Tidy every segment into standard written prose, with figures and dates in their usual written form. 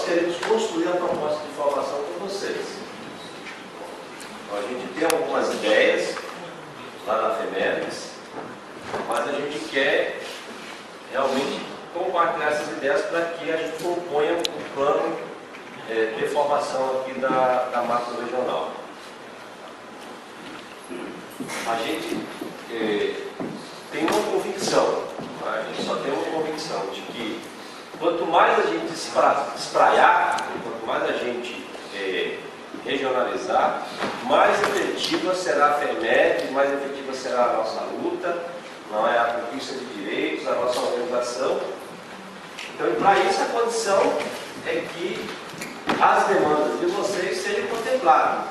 queremos construir a proposta de formação com vocês. Então, a gente tem algumas ideias lá na FEMERGS, mas a gente quer realmente compartilhar essas ideias para que a gente componha um plano de formação aqui da macro regional. A gente tem uma convicção, a gente só tem uma convicção de que quanto mais a gente espraiar, quanto mais a gente regionalizar, mais efetiva será a FEMERGS, mais efetiva será a nossa luta, não é, a conquista de direitos, a nossa organização. Então, para isso, a condição é que as demandas de vocês sejam contempladas.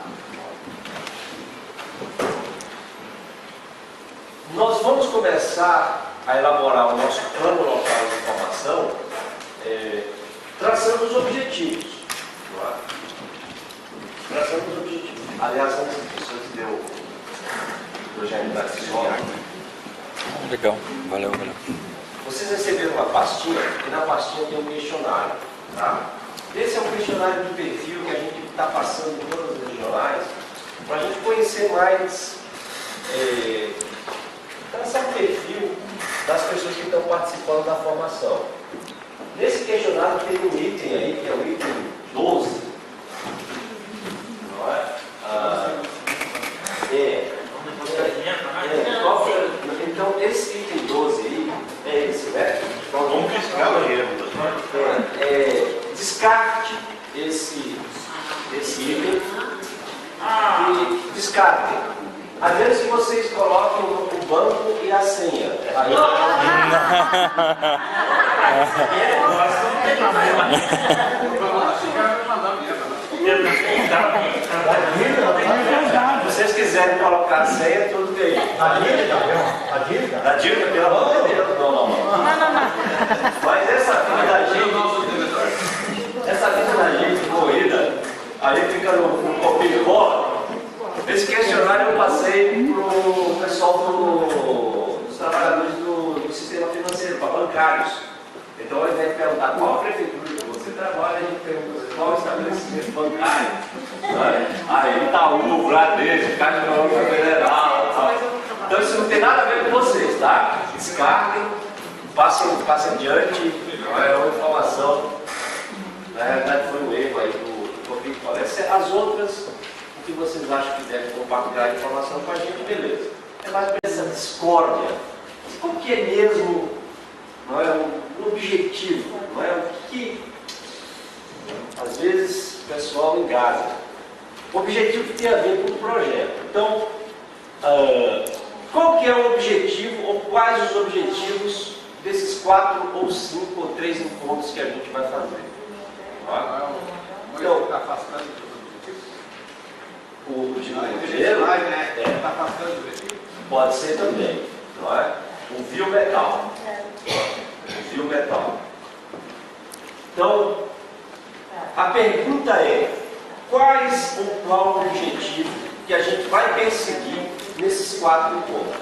Nós vamos começar a elaborar o nosso plano local de formação traçando os objetivos. Não é? Traçando os objetivos. Aliás, antes disso, eu te deu o projeto da escola. Legal, valeu. Vocês receberam uma pastinha, e na pastinha tem um questionário. Tá? Esse é um questionário de perfil que a gente está passando em todas as regionais, para a gente conhecer mais, traçar um perfil das pessoas que estão participando da formação. Nesse questionário tem um item aí, que é o item 12. Não é? Então, esse item 12 aí, é esse, né? Vamos riscar o erro. Descarte esse item e descartem. A menos que vocês coloquem o banco e a senha. Aí, se vocês quiserem colocar a senha, tudo bem. A dívida, pelo amor de Deus. Não. Mas essa vida da gente corrida, aí fica no copinho de bola. Esse questionário eu passei para o pessoal dos trabalhadores do sistema financeiro, para bancários. Então, ao invés de perguntar qual a prefeitura que você trabalha, a gente pergunta qual o estabelecimento bancário. Né? Aí, Itaú, Bradesco, Caixa Econômica Federal. Tal. Então, isso não tem nada a ver com vocês, tá? Descartem, passem adiante. É uma informação. Na realidade, foi um erro aí do copinho de bola. As outras, que vocês acham que devem compartilhar a informação com a gente, beleza. É mais para essa discórdia. Qual que é mesmo, não é, o objetivo? Não é o que às vezes o pessoal engana. O objetivo que tem a ver com o projeto. Então, qual que é o objetivo, ou quais os objetivos desses 4 ou 5 ou 3 encontros que a gente vai fazer? Então, está afastando dos objetivos? O primeiro Está afastando do objetivo? pode ser também, não é? O fio metal. O fio metal. Então, a pergunta é: qual o objetivo que a gente vai perseguir nesses 4 encontros?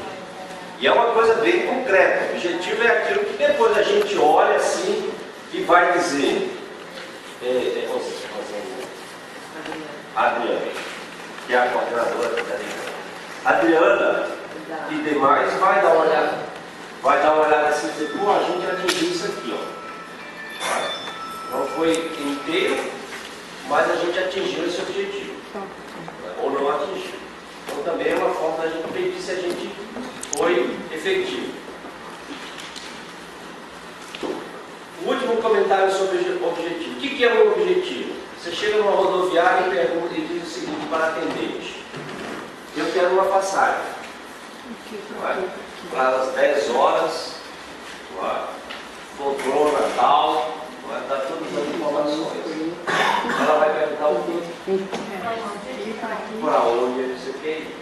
E é uma coisa bem concreta. O objetivo é aquilo que depois a gente olha assim e vai dizer. Adriana, que é a coordenadora da Adriana e demais vai dar uma olhada assim e dizer, pô, a gente atingiu isso aqui, ó. Não foi inteiro, mas a gente atingiu esse objetivo. Ou não atingiu. Então também é uma forma da gente medir se a gente foi efetivo. O último comentário sobre o objetivo. O que é o objetivo? Você chega numa rodoviária e pergunta e diz o seguinte para a atendente: eu quero uma passagem. Para as 10 horas, poltrona, tal, dar todas as informações. Ela vai perguntar o quê? Para onde você quer ir?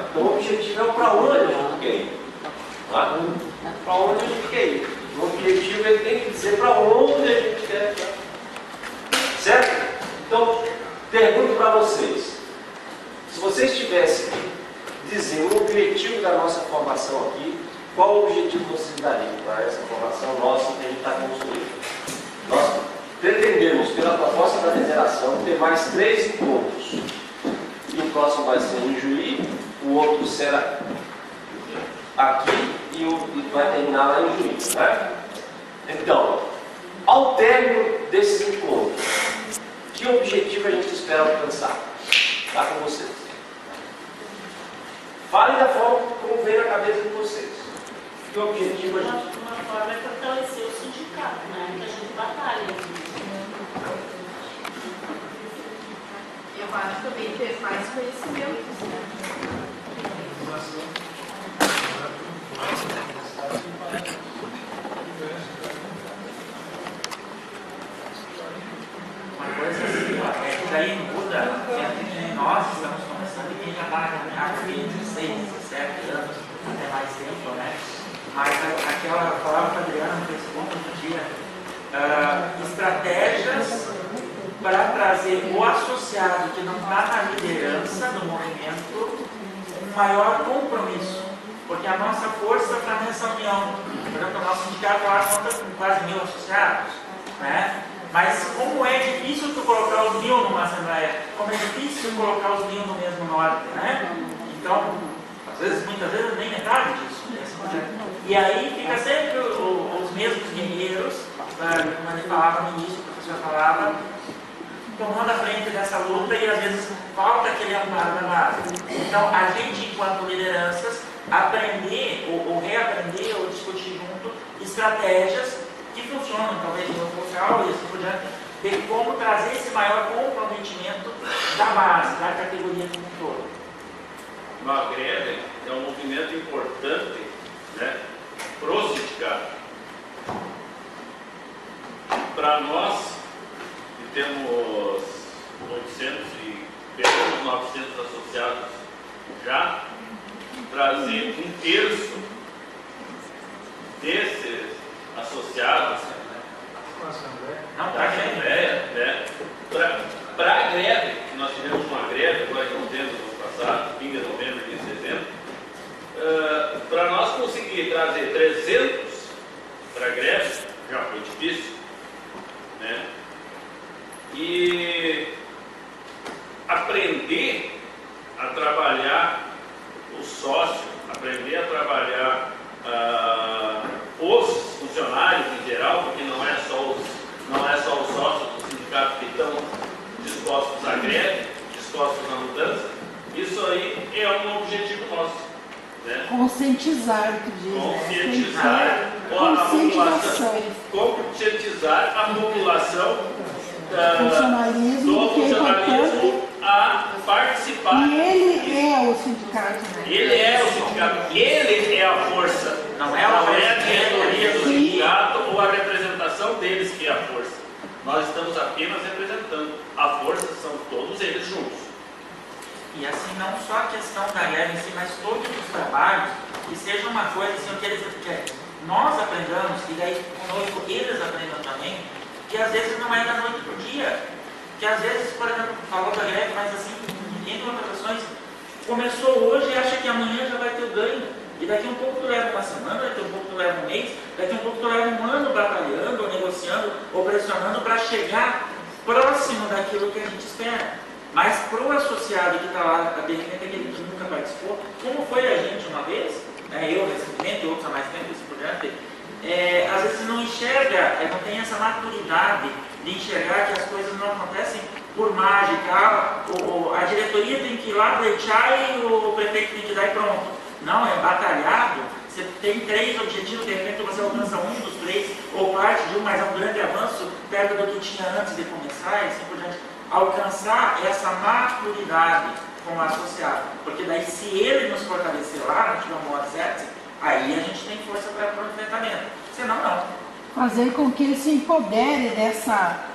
Então o objetivo é para onde a gente quer ir. Para onde a gente quer ir. O objetivo ele tem que dizer para onde a gente quer ir. Certo? Então, pergunto para vocês. Se vocês tivessem que dizer o objetivo da nossa formação aqui, qual o objetivo vocês dariam para essa formação nossa que a gente está construindo? na proposta da federação ter mais 3 encontros. E o próximo vai ser em Juí, o outro será aqui e vai terminar lá em Juí, né? Então, ao término desses encontros, que objetivo a gente espera alcançar? Está com vocês. Falem da forma como vem na cabeça de vocês. Que objetivo a gente... Uma forma é fortalecer o sindicato, né? Que a gente batalha. Eu acho também ter mais conhecimentos, né? Uma coisa assim, ó, é que daí muda, entre nós estamos começando e quem já está na caminhada de 16, 17 anos, até mais tempo, né? Mas aquela palavra para Adriana no Facebook outro dia, estratégias para trazer o associado que não está na liderança do movimento um maior compromisso, porque a nossa força está nessa união. Por exemplo, o nosso sindicato lá conta com quase 1000 associados, né? Mas como é difícil tu colocar os 1000 numa assembleia, como é difícil colocar os 1000 no mesmo norte, né? Então, muitas vezes nem metade disso. E aí fica sempre os mesmos guerreiros, como ele falava no início, o professor falava, tomando a frente dessa luta e às vezes falta aquele amparo da base. Então, a gente, enquanto lideranças, aprender ou reaprender ou discutir junto estratégias que funcionam, talvez no local e assim por diante, de como trazer esse maior comprometimento da base, da categoria como um todo. Uma greve é um movimento importante, né, pro sindicato. Para nós, que temos 800 e pegamos 900 associados já, trazer 1/3 desses associados Não, da para a gente. Assembleia, né, para a greve, que nós tivemos uma greve agora em novembro do ano passado, fim de novembro e de dezembro, para nós conseguir trazer 300 para a greve, já foi difícil, né? E aprender a trabalhar o sócio, aprender a trabalhar os funcionários em geral, porque não é só os sócios do sindicato que estão dispostos à greve, dispostos à mudança. Isso aí é um objetivo nosso, né? Conscientizar, tu diz, Conscientizar conscientizar a população funcionalismo, do que é funcionalismo importante. a participar. E ele é o sindicato, né? Ele é o sindicato, ele é a força. Não é a diretoria do Sim. sindicato ou a representação deles que é a força. Nós estamos apenas representando. A força são todos eles juntos. E assim, não só a questão da greve em si, mas todos os trabalhos, que seja uma coisa assim, o que eles querem. Nós aprendamos, e daí conosco eles aprendam também, que às vezes não é da noite para o dia. Que às vezes, por exemplo, falou da greve, mas assim, em outras questões, começou hoje e acha que amanhã já vai ter o ganho. E daqui um pouco tu leva uma semana, daqui um pouco tu leva um mês, daqui um pouco tu leva um ano batalhando, ou negociando, ou pressionando para chegar próximo daquilo que a gente espera. Mas para o associado que está lá, de repente aquele que nunca participou, como foi a gente uma vez, né, eu recentemente, outros há mais tempo, assim por diante, às vezes não enxerga, não tem essa maturidade de enxergar que as coisas não acontecem por mágica, a diretoria tem que ir lá pleitear e o prefeito tem que dar e pronto. Não, é batalhado, você tem 3 objetivos, de repente você alcança um dos 3, ou parte de um, mas é um grande avanço perto do que tinha antes de começar, e assim por diante. Alcançar essa maturidade como associado, porque daí se ele nos fortalecer lá, no tiver uma hora certa, aí a gente tem força para o enfrentamento, senão não. Fazer com que ele se empodere dessa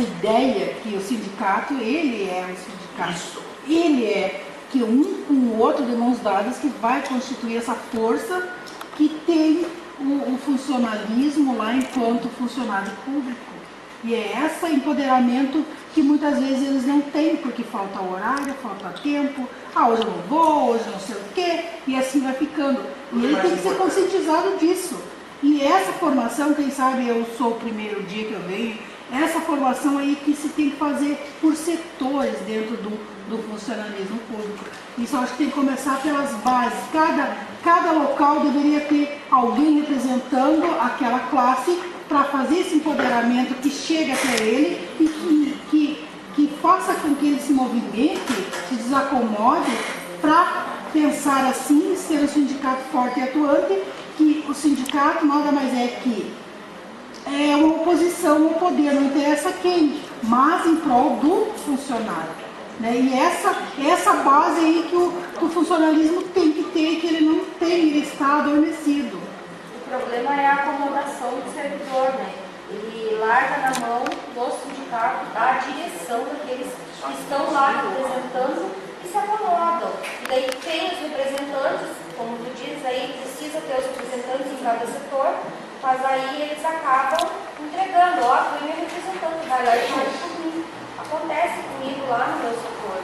ideia que o sindicato, ele é o sindicato. Isso. Ele é que um com o outro de mãos dadas que vai constituir essa força que tem o funcionalismo lá enquanto funcionário público. E é esse empoderamento que muitas vezes eles não têm, porque falta horário, falta tempo, hoje eu não vou, hoje não sei o quê, e assim vai ficando. E ele tem que ser conscientizado disso. E essa formação, quem sabe eu sou o primeiro dia que eu venho, essa formação aí que se tem que fazer por setores dentro do funcionalismo público. Isso eu acho que tem que começar pelas bases. Cada local deveria ter alguém representando aquela classe para fazer esse empoderamento que chegue até ele e que faça com que ele se movimente, se desacomode para pensar assim, ser um sindicato forte e atuante, que o sindicato nada mais é que é uma oposição ao poder, não interessa quem, mas em prol do funcionário. Né? E essa base aí que o funcionalismo tem que ter, que ele não tem, ele está adormecido. O problema é a acomodação do servidor, né? Ele larga na mão do sindicato, da direção daqueles que estão lá representando e se acomodam. E daí tem os representantes, como tu dizes aí, precisa ter os representantes em cada setor, mas aí eles acabam entregando, ó, tu é meu representante, vai lá e faz por mim. Acontece comigo lá no meu setor.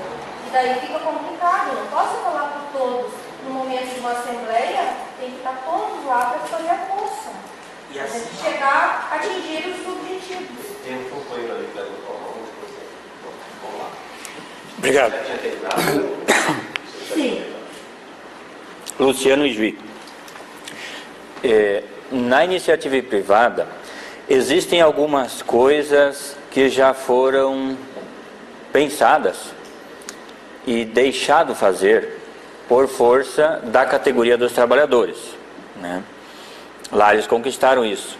E daí fica complicado, não posso falar por todos. No momento de uma assembleia, tem que estar todos lá para fazer a força. E A assim, gente chegar a atingir os objetivos. Tem um companheiro ali que levantou a mão. Vamos lá. Obrigado. Já tinha terminado? Sim. Luciano Juí. Na iniciativa privada, existem algumas coisas que já foram pensadas e deixado fazer por força da categoria dos trabalhadores, né? Lá eles conquistaram isso.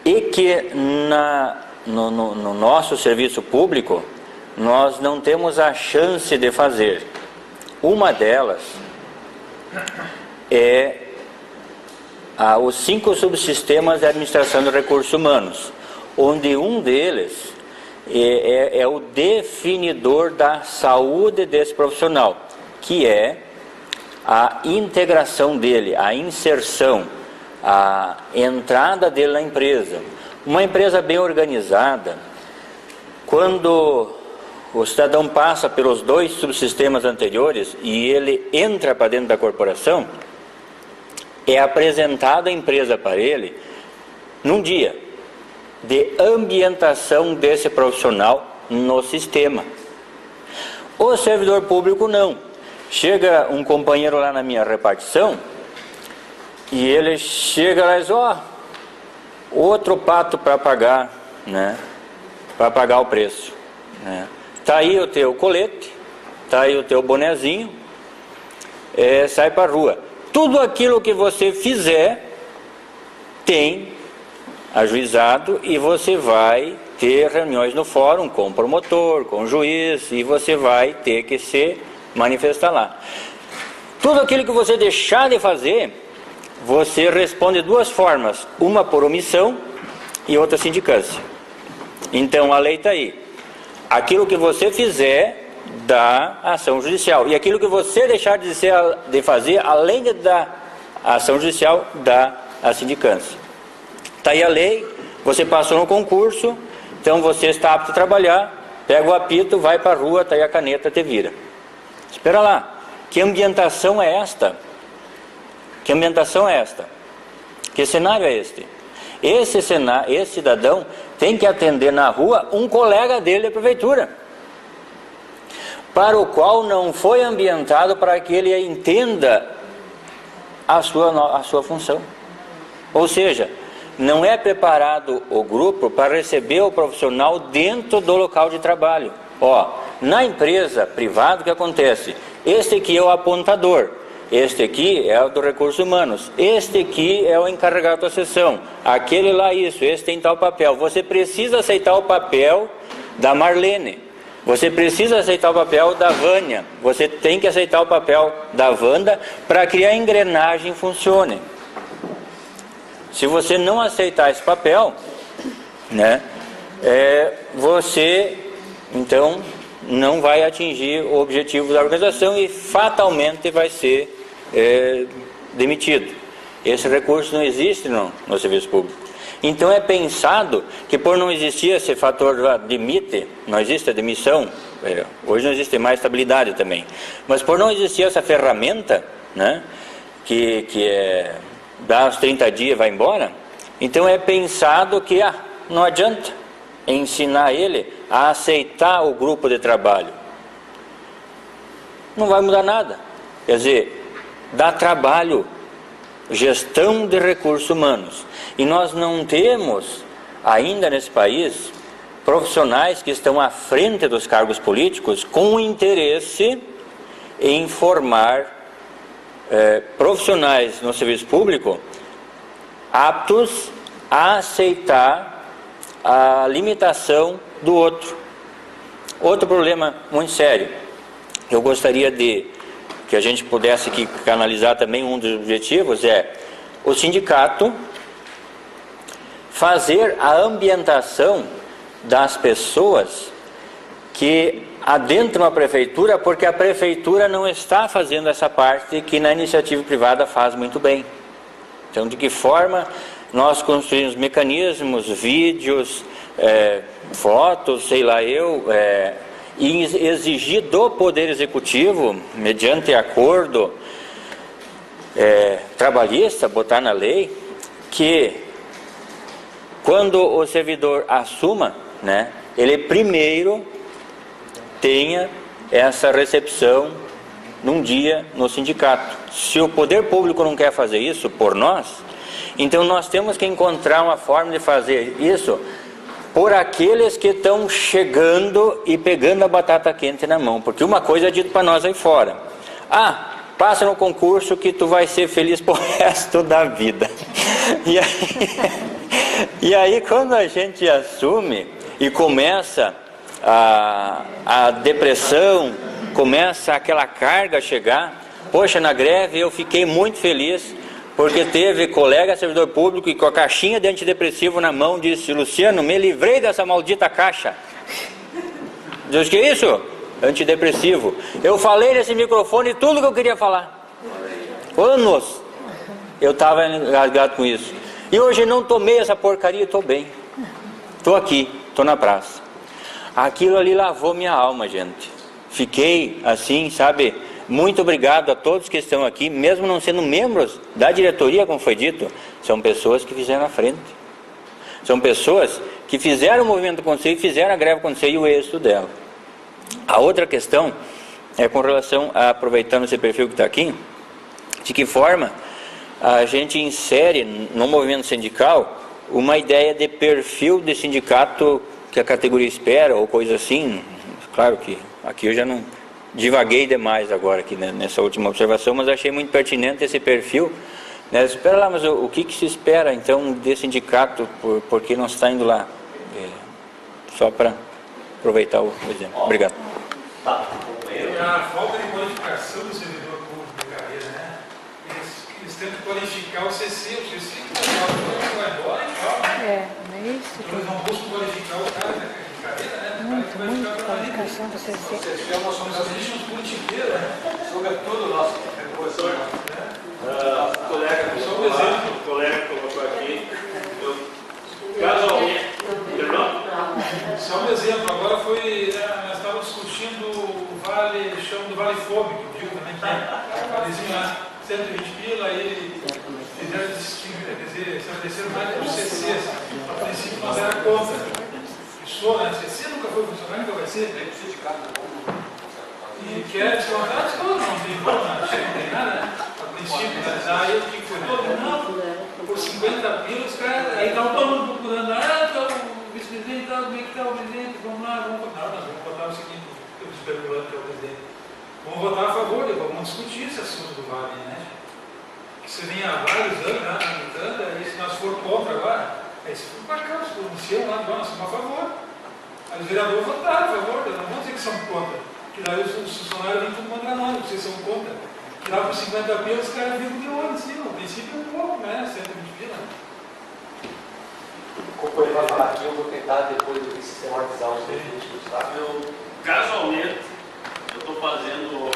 E que no nosso serviço público nós não temos a chance de fazer. Uma delas é os 5 subsistemas de administração de recursos humanos, onde um deles é o definidor da saúde desse profissional, que é a integração dele, a inserção, a entrada dele na empresa. Uma empresa bem organizada, quando o cidadão passa pelos 2 subsistemas anteriores e ele entra para dentro da corporação, é apresentada a empresa para ele num dia de ambientação desse profissional no sistema. O servidor público não. Chega um companheiro lá na minha repartição e ele chega lá e diz, outro pato para pagar, né? Para pagar o preço, né? Tá aí o teu colete, tá aí o teu bonezinho, sai para a rua. Tudo aquilo que você fizer tem ajuizado e você vai ter reuniões no fórum com o promotor, com o juiz, e você vai ter que se manifestar lá. Tudo aquilo que você deixar de fazer, você responde 2 formas, uma por omissão e outra sindicância. Então a lei está aí. Aquilo que você fizer da ação judicial, e aquilo que você deixar de fazer, além da ação judicial, da a sindicância. Está aí a lei, você passou no concurso, então você está apto a trabalhar, pega o apito, vai para a rua, está aí a caneta, te vira. Espera lá, que ambientação é esta? Que ambientação é esta? Que cenário é este? Esse cidadão tem que atender na rua um colega dele da prefeitura, para o qual não foi ambientado para que ele entenda a sua função. Ou seja, não é preparado o grupo para receber o profissional dentro do local de trabalho. Na empresa privada, o que acontece? Este aqui é o apontador, este aqui é o do recursos humanos, este aqui é o encarregado da seção, aquele lá isso, esse tem tal papel. Você precisa aceitar o papel da Marlene, você precisa aceitar o papel da Vânia, você tem que aceitar o papel da Wanda para que a engrenagem funcione. Se você não aceitar esse papel, né, você então não vai atingir o objetivo da organização e fatalmente vai ser demitido. Esse recurso não existe no serviço público. Então é pensado que, por não existir esse fator demite, não existe a demissão, hoje não existe mais estabilidade também, mas por não existir essa ferramenta, né, que é dá os 30 dias e vai embora. Então é pensado que não adianta ensinar ele a aceitar o grupo de trabalho. Não vai mudar nada. Quer dizer, dá trabalho, gestão de recursos humanos. E nós não temos ainda nesse país profissionais que estão à frente dos cargos políticos com interesse em formar profissionais no serviço público aptos a aceitar a limitação do outro. Outro problema muito sério, eu gostaria que a gente pudesse aqui canalizar também, um dos objetivos é o sindicato fazer a ambientação das pessoas que adentram a prefeitura, porque a prefeitura não está fazendo essa parte que na iniciativa privada faz muito bem. Então, de que forma nós construímos mecanismos, vídeos, fotos, sei lá e exigir do Poder Executivo, mediante acordo trabalhista, botar na lei, que quando o servidor assuma, né, ele primeiro tenha essa recepção num dia no sindicato. Se o poder público não quer fazer isso por nós, então nós temos que encontrar uma forma de fazer isso por aqueles que estão chegando e pegando a batata quente na mão. Porque uma coisa é dito para nós aí fora: passa no concurso que tu vai ser feliz pro resto da vida. E aí quando a gente assume e começa a depressão, começa aquela carga a chegar. Poxa, na greve eu fiquei muito feliz, porque teve colega servidor público que com a caixinha de antidepressivo na mão disse: Luciano, me livrei dessa maldita caixa. Diz, que é isso? Antidepressivo. Eu falei nesse microfone tudo que eu queria falar. Anos eu estava engasgado com isso. E hoje não tomei essa porcaria, estou bem. Estou aqui, estou na praça. Aquilo ali lavou minha alma, gente. Fiquei assim, sabe? Muito obrigado a todos que estão aqui, mesmo não sendo membros da diretoria, como foi dito. São pessoas que fizeram a frente. São pessoas que fizeram o movimento acontecer e fizeram a greve acontecer e o êxito dela. A outra questão é com relação a, aproveitando esse perfil que está aqui, de que forma a gente insere no movimento sindical uma ideia de perfil de sindicato que a categoria espera, ou coisa assim. Claro que aqui eu já não divaguei demais agora aqui, né, nessa última observação, mas achei muito pertinente esse perfil, né? Espera lá, mas o que se espera então desse sindicato, por que não está indo lá? Só para aproveitar o exemplo. Obrigado. A falta de qualificação do servidor público de carreira, né? Eles tentam qualificar o CC que vai embora e tal, né? Então eles não buscam qualificar o cara de carreira, né? Muito qualificação do CC. Nós existe uns politiqueiros, né? Sobretudo nosso professor, Só um exemplo, o colega colocou aqui, casualmente, só um exemplo, agora nós estávamos discutindo o vale, chama do Vale Fome, que o Dio também tem, valezinho lá, 120 pila, aí fizeram estabeleceram mais de CC, a princípio nós era contra. Né? CC nunca foi funcionário, nunca vai ser. E quer descontar, não tem nada, não tem nada, né? A princípio, aí o que foi todo mundo, por 50 pila, os caras, aí estavam todo mundo procurando, então o vice-presidente, como é que está o presidente, vamos lá, vamos votar. Nós vamos votar o seguinte, eu especulando que é o presidente. Vamos votar a favor, vamos discutir esse assunto do Vale, né? Que você vem há vários anos, né, militando, aí se nós for contra agora, aí se for para cá, se pronunciam lá, nós somos a favor. Aí os vereadores votaram a favor, não vão dizer que são contra. Que daí os funcionários vêm tudo contra nós, vocês são contra. Que lá por 50 pila, os caras viram de olho em cima. No princípio é um pouco, né? 120 pila. Como ele vai falar aqui, eu vou tentar depois do que sistematizar os registros, tá? Casualmente, eu estou fazendo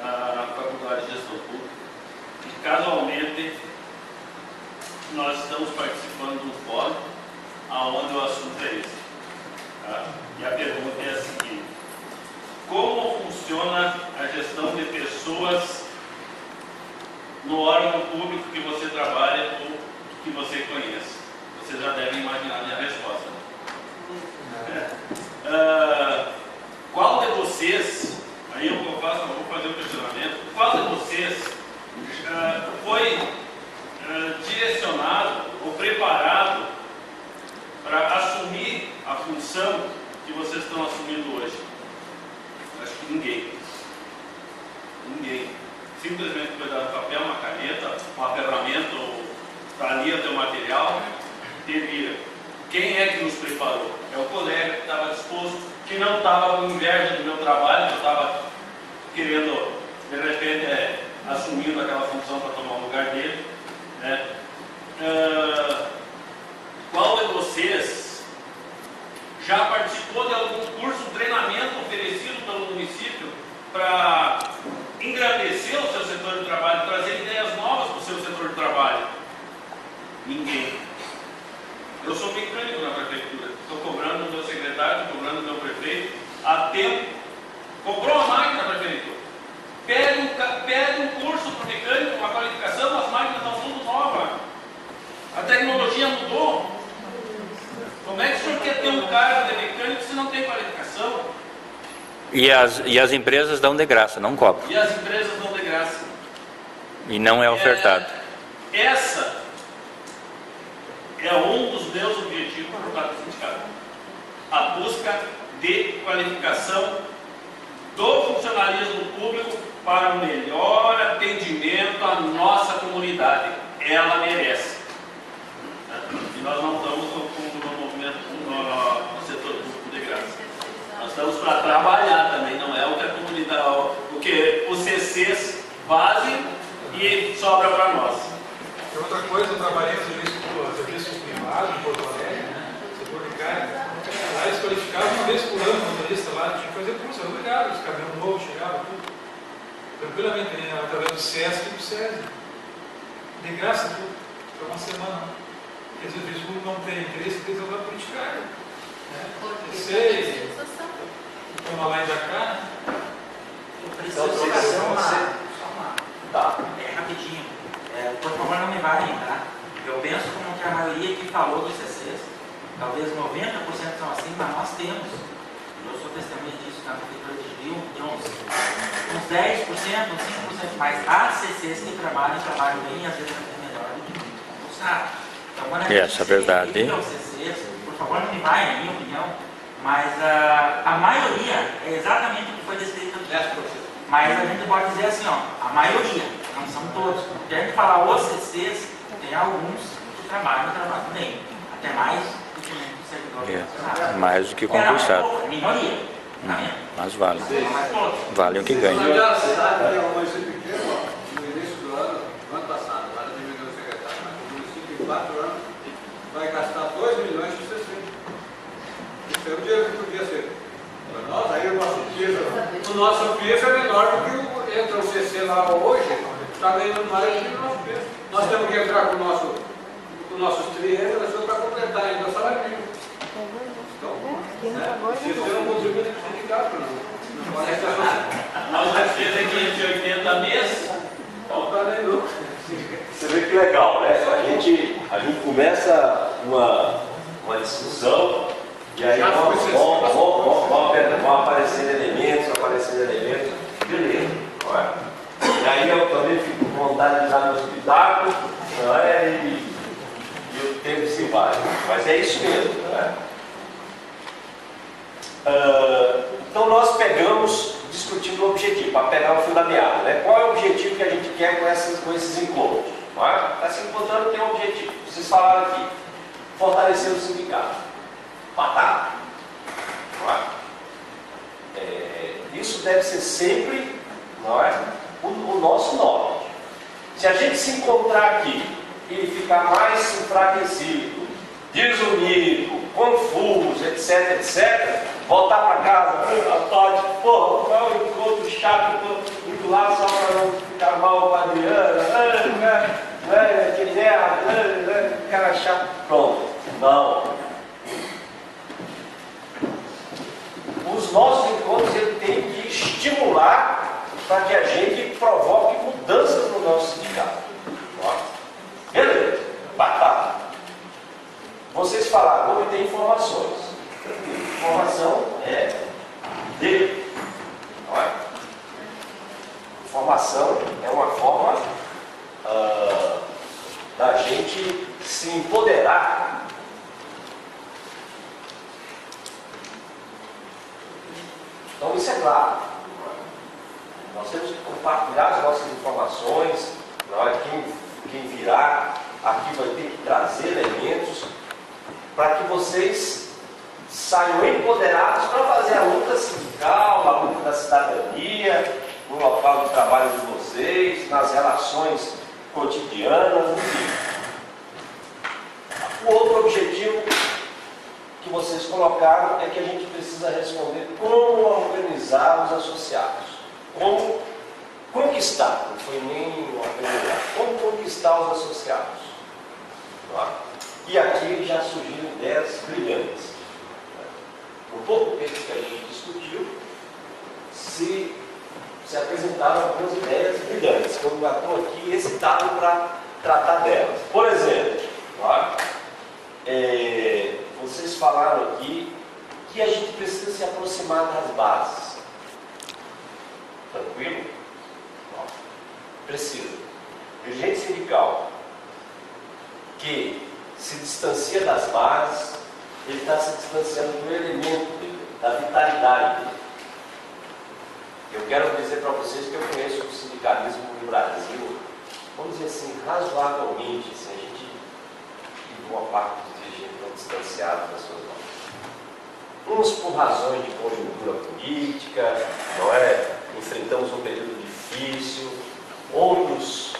a faculdade de gestão pública e casualmente nós estamos participando de um fórum onde o assunto é esse. Tá? E a pergunta é a seguinte: como funciona a gestão de pessoas no órgão público que você trabalha ou que você conhece? Vocês já devem imaginar a minha resposta. Qual de vocês, aí eu vou fazer um questionamento, qual de vocês foi direcionado ou preparado para assumir a função que vocês estão assumindo hoje? Acho que ninguém. Ninguém. Simplesmente foi dar um papel, uma caneta, uma ferramenta, ou está ali o teu material, te vira. Quem é que nos preparou? É o colega que estava disposto, que não estava com inveja do meu trabalho, que eu estava querendo, de repente, assumindo aquela função para tomar o lugar dele. Né? Qual de vocês já participou de algum curso, treinamento oferecido pelo município para engrandecer o seu setor de trabalho, trazer ideias novas para o seu setor de trabalho? Ninguém. Eu sou mecânico na prefeitura, estou cobrando o meu secretário, estou cobrando o meu prefeito há tempo. Comprou uma máquina na prefeitura. Pede um curso para o mecânico, uma qualificação, as máquinas estão tudo novas. A tecnologia mudou. Como é que o senhor quer ter um cara de mecânico se não tem qualificação? E as empresas dão de graça, não cobram. E as empresas dão de graça. E não é ofertado. Essa é um dos meus objetivos por parte do sindicato. A busca de qualificação do funcionalismo público para um melhor atendimento à nossa comunidade. Ela merece. E nós não estamos no movimento no setor público de graça. Nós estamos para trabalhar também, não é o que a comunidade, o que os CCs fazem e sobra para nós. E outra coisa, eu trabalhei no serviço privado em Porto Alegre, setor de carga. Lá eles qualificavam uma vez por ano, o motorista lá tinha que fazer curso, era obrigado, os caminhões novos chegavam, tudo. Tranquilamente, através do SESC e do SESI. De graça, tudo, para uma semana. Porque às vezes o não tem interesse, eles vão para política. Sei, toma lá e da cá. Eu preciso fazer rapidinho. Por favor, não me varem, tá? Eu penso como que a maioria que falou dos CCs, talvez 90% são assim, mas nós temos, eu sou testemunha disso na prefeitura de Rio, tem uns 10%, uns 5%, mas há CCs que trabalham bem e às vezes até melhor do que muito concursado. Então, quando a gente é verdade. os CCs, por favor, não me varem, é minha opinião, mas a maioria é exatamente o que foi descrito aqui. 10%. Mas a gente pode dizer assim, ó, a maioria, não são todos. Porque a gente falar os CCs, tem alguns que trabalham bem, até mais do que muitos servidores. Mais do que concursado. É minoria. Mas vale. Vale o que ganha. Na cidade tem um município pequeno, no início do ano passado, lá no meu secretário, mas o município em 4 anos vai gastar 2 milhões de 60. Isso é o dinheiro que podia ser. Para nós, aí o nosso peso é menor do que entra o CC lá hoje, está ganhando mais do que o nosso peso. Nós temos que entrar com os nossos triênios para completar ainda o salário mínimo. Então, se você não contribui com o sindicato, não pode estar. Nós já fizemos aqui de 80 meses. Não está nem louco. Você vê que legal, né? A gente começa uma discussão e aí vão aparecendo elementos, beleza. Olha. E aí eu também fico com vontade de dar no espetáculo, não é? E o tempo se vai. Mas é isso mesmo, né? Então nós discutimos o objetivo, para pegar o fio da meada, né? Qual é o objetivo que a gente quer com esses encontros? Está se encontrando, tem um objetivo. Vocês falaram aqui, fortalecer o sindicato. Batata. Isso deve ser sempre, não é, o nosso norte. Se a gente se encontrar aqui e ficar mais enfraquecido, desunido, confuso, etc., voltar para casa, à tarde, porra, qual é o encontro chato, indo lá só para não ficar mal com a Adriana, que merda, cara chato, pronto. Não. Os nossos encontros ele tem que estimular para que a gente provoque mudanças no nosso sindicato. Beleza, batata. Vocês falaram, vou ter informações. Informação é dele. Informação é uma forma da gente se empoderar. Então isso é claro. Nós temos que compartilhar as nossas informações. Quem virá aqui vai ter que trazer elementos para que vocês saiam empoderados para fazer a luta sindical, a luta da cidadania, no local de trabalho de vocês, nas relações cotidianas, enfim. O outro objetivo que vocês colocaram é que a gente precisa responder como organizar os associados, como conquistar, não foi nem organizar, como conquistar os associados. E aqui já surgiram ideias brilhantes. No pouco tempo que a gente discutiu, se apresentaram algumas ideias brilhantes, que eu já estou aqui excitado para tratar delas. Por exemplo, vocês falaram aqui que a gente precisa se aproximar das bases. Tranquilo? Precisa. Dirigente sindical que se distancia das bases, ele está se distanciando do elemento dele, da vitalidade dele. Eu quero dizer para vocês que eu conheço o sindicalismo no Brasil, vamos dizer assim, razoavelmente, assim, a gente, em boa parte dos dirigentes, estão distanciados das suas bases. Uns por razões de conjuntura política, não é? Enfrentamos um período difícil, outros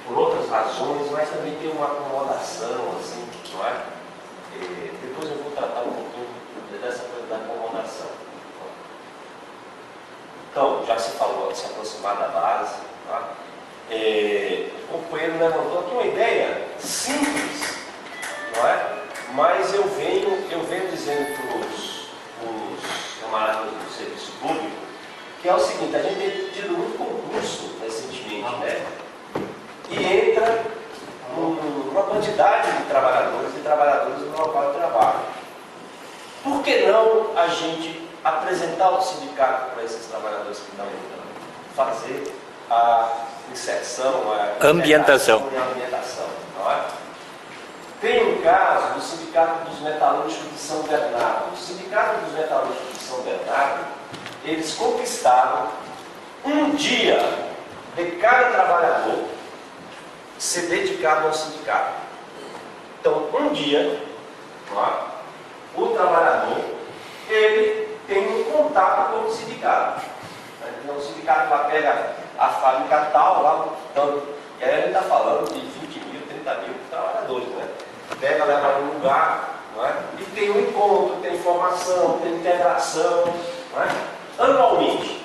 por outras razões, mas também tem uma acomodação, assim, não é? Depois eu vou tratar um pouquinho dessa coisa da acomodação. Então, já se falou de se aproximar da base. Tá? O companheiro levantou aqui uma ideia simples, não é? Mas eu venho dizendo para os camaradas do serviço público que é o seguinte: a gente tem tido muito concurso recentemente, né? E entra uma quantidade de trabalhadores no local de trabalho. Por que não a gente apresentar o sindicato para esses trabalhadores que estão entrando? Fazer a inserção, a ambientação. E a ambientação, não é? Tem um caso do Sindicato dos Metalúrgicos de São Bernardo. O Sindicato dos Metalúrgicos de São Bernardo, eles conquistaram um dia de cada trabalhador ser dedicado ao sindicato. Então, um dia, o trabalhador, ele tem um contato com o sindicato. Então, o sindicato lá pega a fábrica tal, lá, tanto. E aí a gente está falando de 20 mil, 30 mil trabalhadores, né? Pega, leva para um lugar, não é? E tem um encontro, tem formação, tem integração, não é? Anualmente.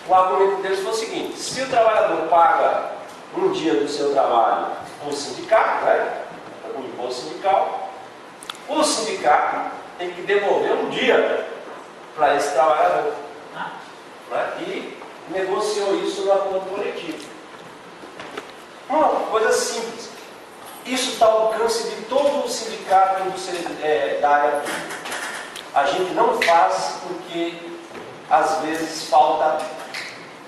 O argumento deles foi o seguinte: se o trabalhador paga um dia do seu trabalho por sindicato, né? Com imposto sindical, o sindicato tem que devolver um dia para esse trabalhador. Né? E negociou isso no acordo coletivo. Uma coisa simples. Isso está ao alcance de todo o sindicato da área pública. A gente não faz porque às vezes falta,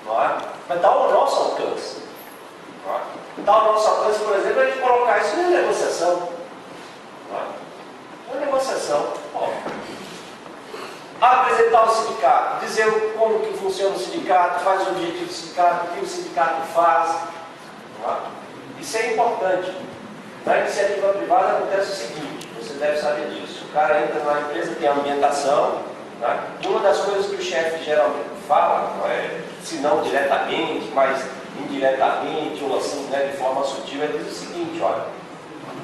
não é? Mas está ao nosso alcance. Está ao nosso alcance, por exemplo, a gente colocar isso na negociação. Uma negociação. Apresentar o sindicato, dizer como que funciona o sindicato, quais os objetivos do sindicato, o que o sindicato faz. Isso é importante. Na iniciativa privada acontece o seguinte, você deve saber disso. O cara entra na empresa, tem a ambientação, né? Uma das coisas que o chefe geralmente fala, não é, se não diretamente, mas indiretamente, ou assim, né, de forma sutil, ele diz o seguinte: olha,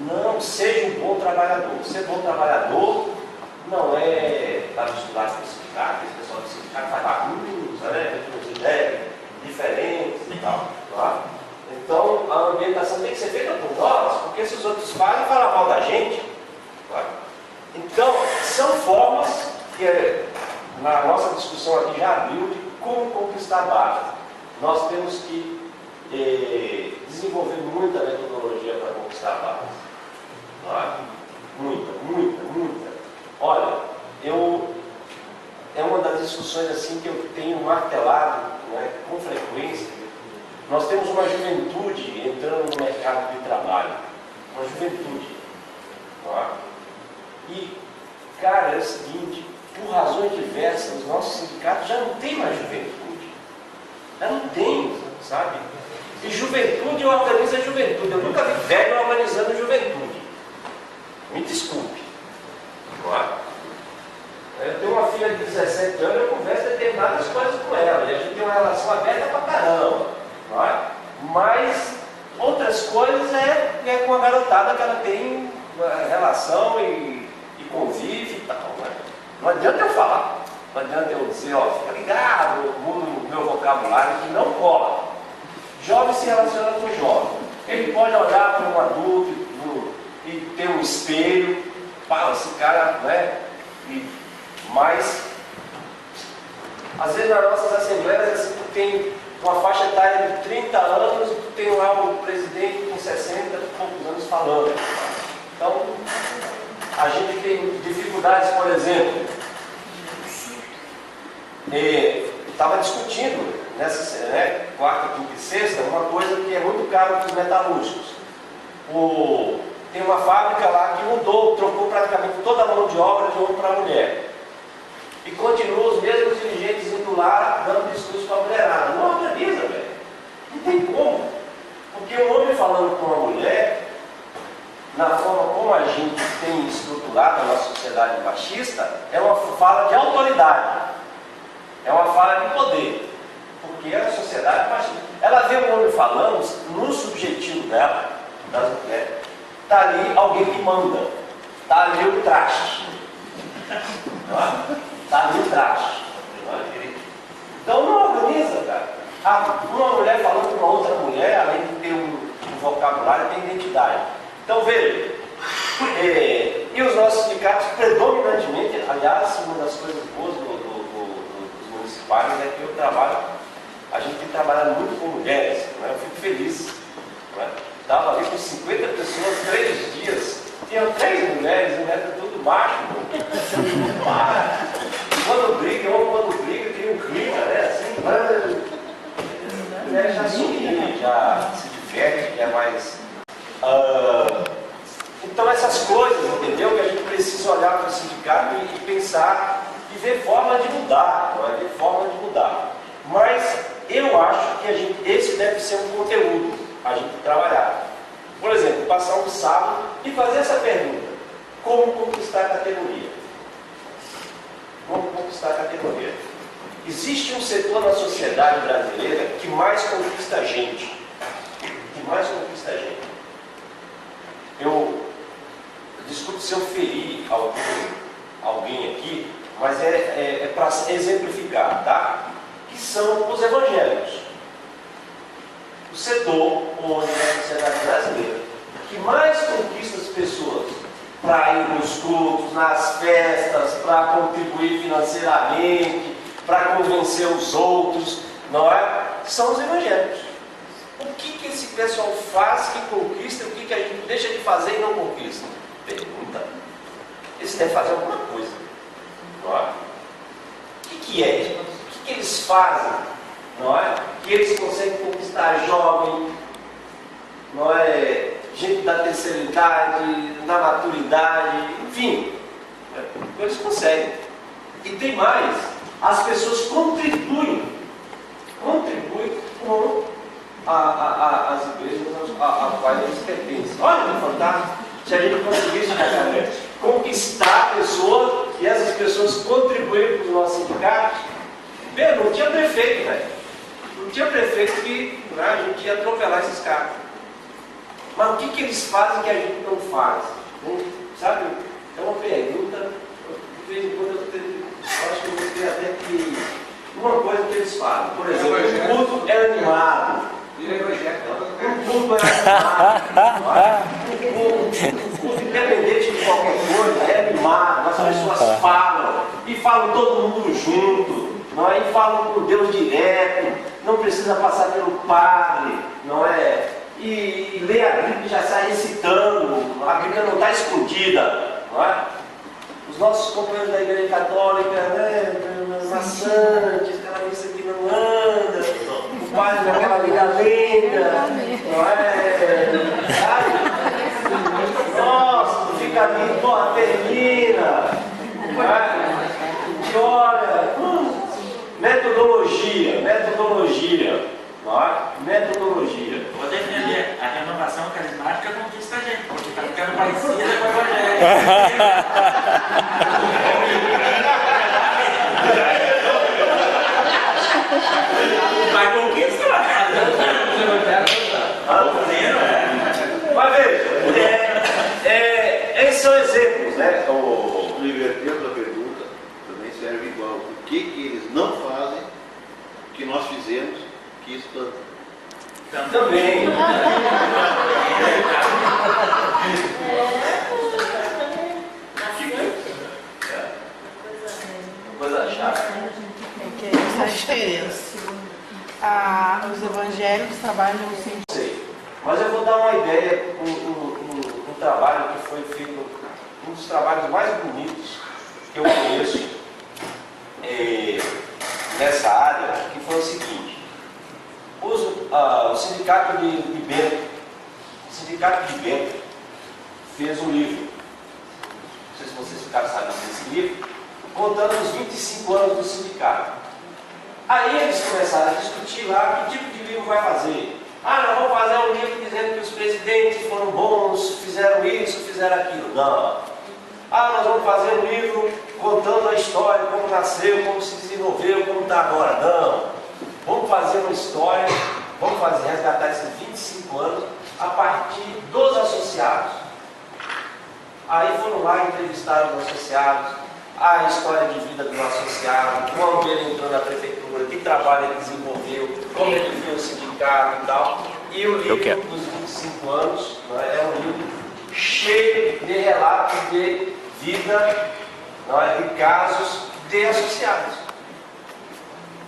não seja um bom trabalhador. Ser bom trabalhador não é estar misturado com o sindicato, esse pessoal do sindicato faz bagunça, né, tem ideias diferentes e tal. Tá? Então, a ambientação tem que ser feita por nós, porque se os outros fazem, falam mal da gente. Tá? Então, são formas que na nossa discussão aqui já abriu de como conquistar a base. Nós temos que desenvolver muita metodologia para conquistar a base. Tá? Muita. Olha, é uma das discussões assim que eu tenho martelado, né, com frequência. Nós temos uma juventude entrando no mercado de trabalho. Uma juventude. Tá? E, cara, é o seguinte, por razões diversas, os nossos sindicatos já não tem mais juventude. Já não tem, sabe? E juventude organiza juventude. Eu nunca vi velho organizando juventude. Me desculpe. Eu tenho uma filha de 17 anos, eu converso determinadas coisas com ela. E a gente tem uma relação aberta pra caramba. Mas outras coisas é com a garotada que ela tem relação e convive e tal. Não adianta eu falar. Não adianta eu dizer, ó, fica ligado, eu mudo o meu vocabulário que não cola. Jovem se relaciona com jovem. Ele pode olhar para um adulto e ter um espelho, pá, esse cara, né? Mas, às vezes nas nossas assembleias, assim, tu tem uma faixa etária de 30 anos, tu tem lá um presidente com 60 e poucos anos falando. Então, a gente tem dificuldades, por exemplo, estava discutindo nessa quarta, quinta e sexta, uma coisa que é muito cara para os metalúrgicos. Tem uma fábrica lá que mudou, trocou praticamente toda a mão de obra de homem para mulher. E continua os mesmos dirigentes indo lá, dando discurso para a mulherada. Não organiza, velho. Não tem como. Porque o homem falando com a mulher, na forma como a gente tem estruturado a nossa sociedade machista, é uma fala de autoridade. É uma fala de poder. Porque a sociedade machista. Ela vê o homem falando no subjetivo dela, das mulheres. Está ali alguém que manda. Está ali o traste. Está ali o traste. Então não organiza, cara. Uma mulher falando com uma outra mulher, além de ter um vocabulário, tem identidade. Então veja, e os nossos sindicatos, predominantemente, aliás, uma das coisas boas dos municipais é que eu trabalho, a gente tem trabalhado muito com mulheres, né? Eu fico feliz. Estava ali com 50 pessoas, 3 dias, tinha 3 mulheres, né? Tudo macho. Quando briga, cria um clima, né? Assim, a mulher já sorri, já se diverte, é mais. Então essas coisas, entendeu? Que a gente precisa olhar para o sindicato e pensar e ver forma de mudar, não é? Ver forma de mudar. Mas eu acho que esse deve ser um conteúdo a gente trabalhar. Por exemplo, passar um sábado e fazer essa pergunta: como conquistar a categoria? Como conquistar a categoria? Existe um setor na sociedade brasileira que mais conquista a gente. Que mais conquista a gente. Desculpe se eu feri alguém aqui, mas é para exemplificar, tá? Que são os evangélicos. O setor onde a sociedade brasileira que mais conquista as pessoas para ir nos cultos, nas festas, para contribuir financeiramente, para convencer os outros, não é? São os evangélicos. O que esse pessoal faz que conquista e o que a gente deixa de fazer e não conquista? Pergunta. Eles devem fazer alguma coisa. Não é? O que é? O que eles fazem? Não é? Que eles conseguem conquistar jovem, não é? Gente da terceira idade, da maturidade, enfim. Eles conseguem. E tem mais. As pessoas contribuem com as igrejas a quais eles pertencem. Olha que fantástico! Se a gente conseguisse conquistar a pessoa e essas pessoas contribuírem para os nossos sindicatos, não tinha prefeito, velho. Não tinha prefeito que a gente ia atropelar esses caras. Mas o que eles fazem que a gente não faz? Sabe? É uma pergunta, de vez em quando eu acho que eu vou ter até que. Uma coisa que eles fazem, por exemplo, o culto é animado. O culto é animado. O culto, independente de qualquer coisa, é animado. As pessoas falam. e falam todo mundo junto, não é? E falam com Deus direto, não precisa passar pelo padre, não é? E lê a Bíblia e já sai recitando, a Bíblia não está escondida, não é? Os nossos companheiros da Igreja Católica, né? Maçantes, aquela missa que não anda, o padre naquela lenga, não é? Nossa, fica ali, pô, termina, não é? E olha, metodologia, não é? Metodologia. Vou defender, a renovação carismática conquista a gente, porque está ficando parecida com a evangélica. Vai conquistar. Mas veja, esses são exemplos, né? Invertendo a pergunta, também serve igual. O que eles não fazem, que nós fizemos, que isso também. Coisa chata. Essa é a diferença. Os evangélicos trabalham no sentido. Sei. Mas eu vou dar uma ideia, um trabalho que foi feito, um dos trabalhos mais bonitos que eu conheço nessa área, que foi o seguinte. O sindicato de Bento, fez um livro, não sei se vocês ficaram sabendo desse livro, contando os 25 anos do sindicato. Aí eles começaram a discutir lá que tipo de livro vai fazer. Nós vamos fazer um livro dizendo que os presidentes foram bons, fizeram isso, fizeram aquilo. Não. Nós vamos fazer um livro contando a história, como nasceu, como se desenvolveu, como está agora. Não. Vamos fazer uma história, vamos resgatar esses 25 anos a partir dos associados. Aí foram lá e entrevistaram os associados, a história de vida do associado, quando ele entrou na prefeitura, que trabalho ele desenvolveu, como ele viu o sindicato e tal. E o livro dos 25 anos, né, é um livro cheio de relatos de vida, não é, de casos de associados.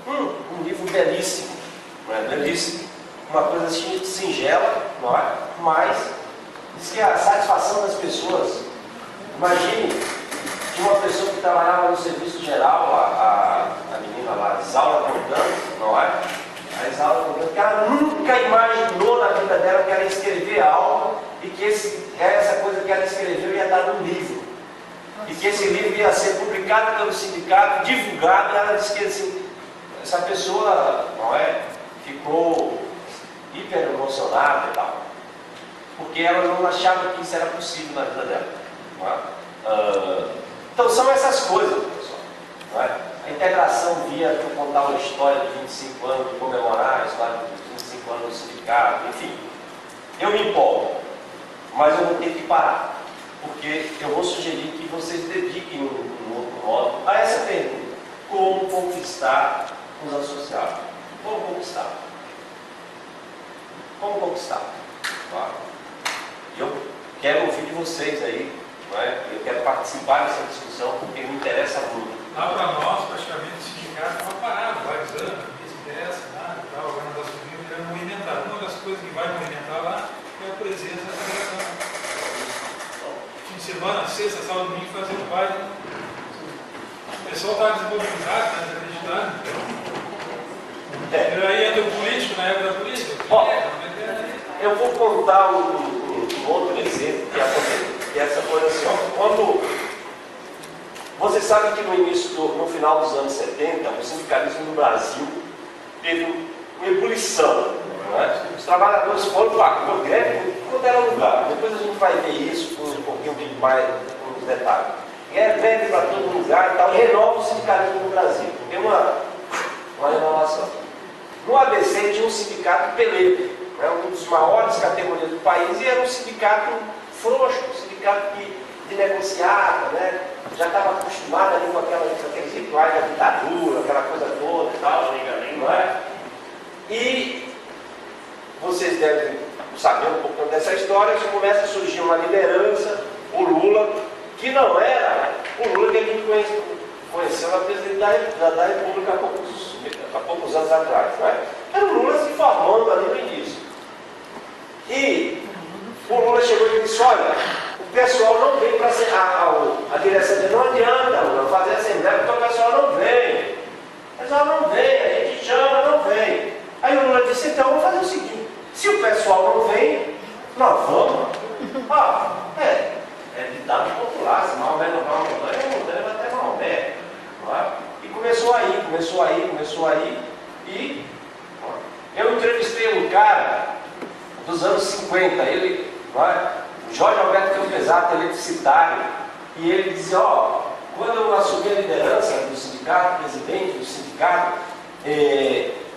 Um livro belíssimo, não é? Belíssimo, uma coisa singela, não é? Mas diz que a satisfação das pessoas, imagine de uma pessoa que trabalhava no serviço geral, a menina lá, Isaura contando, não é? A Isaura contando que ela nunca imaginou na vida dela que ela ia escrever algo e que essa coisa que ela escreveu ia dar num livro. E que esse livro ia ser publicado pelo sindicato, divulgado, e ela disse que assim, essa pessoa, não é, ficou hiper emocionada e tal, porque ela não achava que isso era possível na vida dela. Não é? Então são essas coisas, pessoal. Não é? A integração via contar uma história de 25 anos, de comemorar a história de 25 anos do sindicato, enfim. Eu me empolgo, mas eu vou ter que parar, porque eu vou sugerir que vocês dediquem um outro modo a essa pergunta: como conquistar os associados? Como conquistar? Como conquistar? Tá? Eu quero ouvir de vocês aí, não é? Eu quero participar dessa discussão porque me interessa muito. Lá para nós, praticamente, o sindicato estava parado vários anos, não se interessa, nada e tal. Agora nós assumimos e iremos movimentar. Uma das coisas que vai movimentar lá é a presença da federação. Fim de semana, sexta, sábado, domingo, fazer um baile. O pessoal está desmobilizado, está desacreditado. Aí entra o político na época da política. Eu vou contar um outro exemplo que é essa coisa assim, ó. Quando você sabe que no final dos anos 70, o sindicalismo no Brasil teve uma ebulição. Não é? Os trabalhadores foram para a greve quando era lugar. Depois a gente vai ver isso com um pouquinho de mais uns detalhes. Greve para todo lugar e tal, e renova o sindicalismo no Brasil. Tem uma renovação. No ABC tinha um sindicato peleiro, né, uma das maiores categorias do país, e era um sindicato frouxo, um sindicato de negociata, né, já estava acostumado ali com aqueles rituais da ditadura, aquela coisa toda e tal, não é? E vocês devem saber um pouco dessa história, que começa a surgir uma liderança, o Lula, que não era o Lula que a gente conheceu a presidente da República há poucos anos atrás, né? Era o Lula se formando ali no início. E o Lula chegou e disse, olha, o pessoal não vem para a direção dele, não adianta, Lula, fazer assembleia porque o pessoal não vem. O pessoal não vem, a gente chama, não vem. Aí o Lula disse, então vamos fazer o seguinte, se o pessoal não vem, nós vamos. É ditado popular, se Maomé não vai a montanha vai até Maomé. E começou aí, e eu entrevistei um cara dos anos 50, ele, o Jorge Alberto Campesato, eletricitário, e ele dizia, quando eu assumi a liderança do sindicato, presidente do sindicato,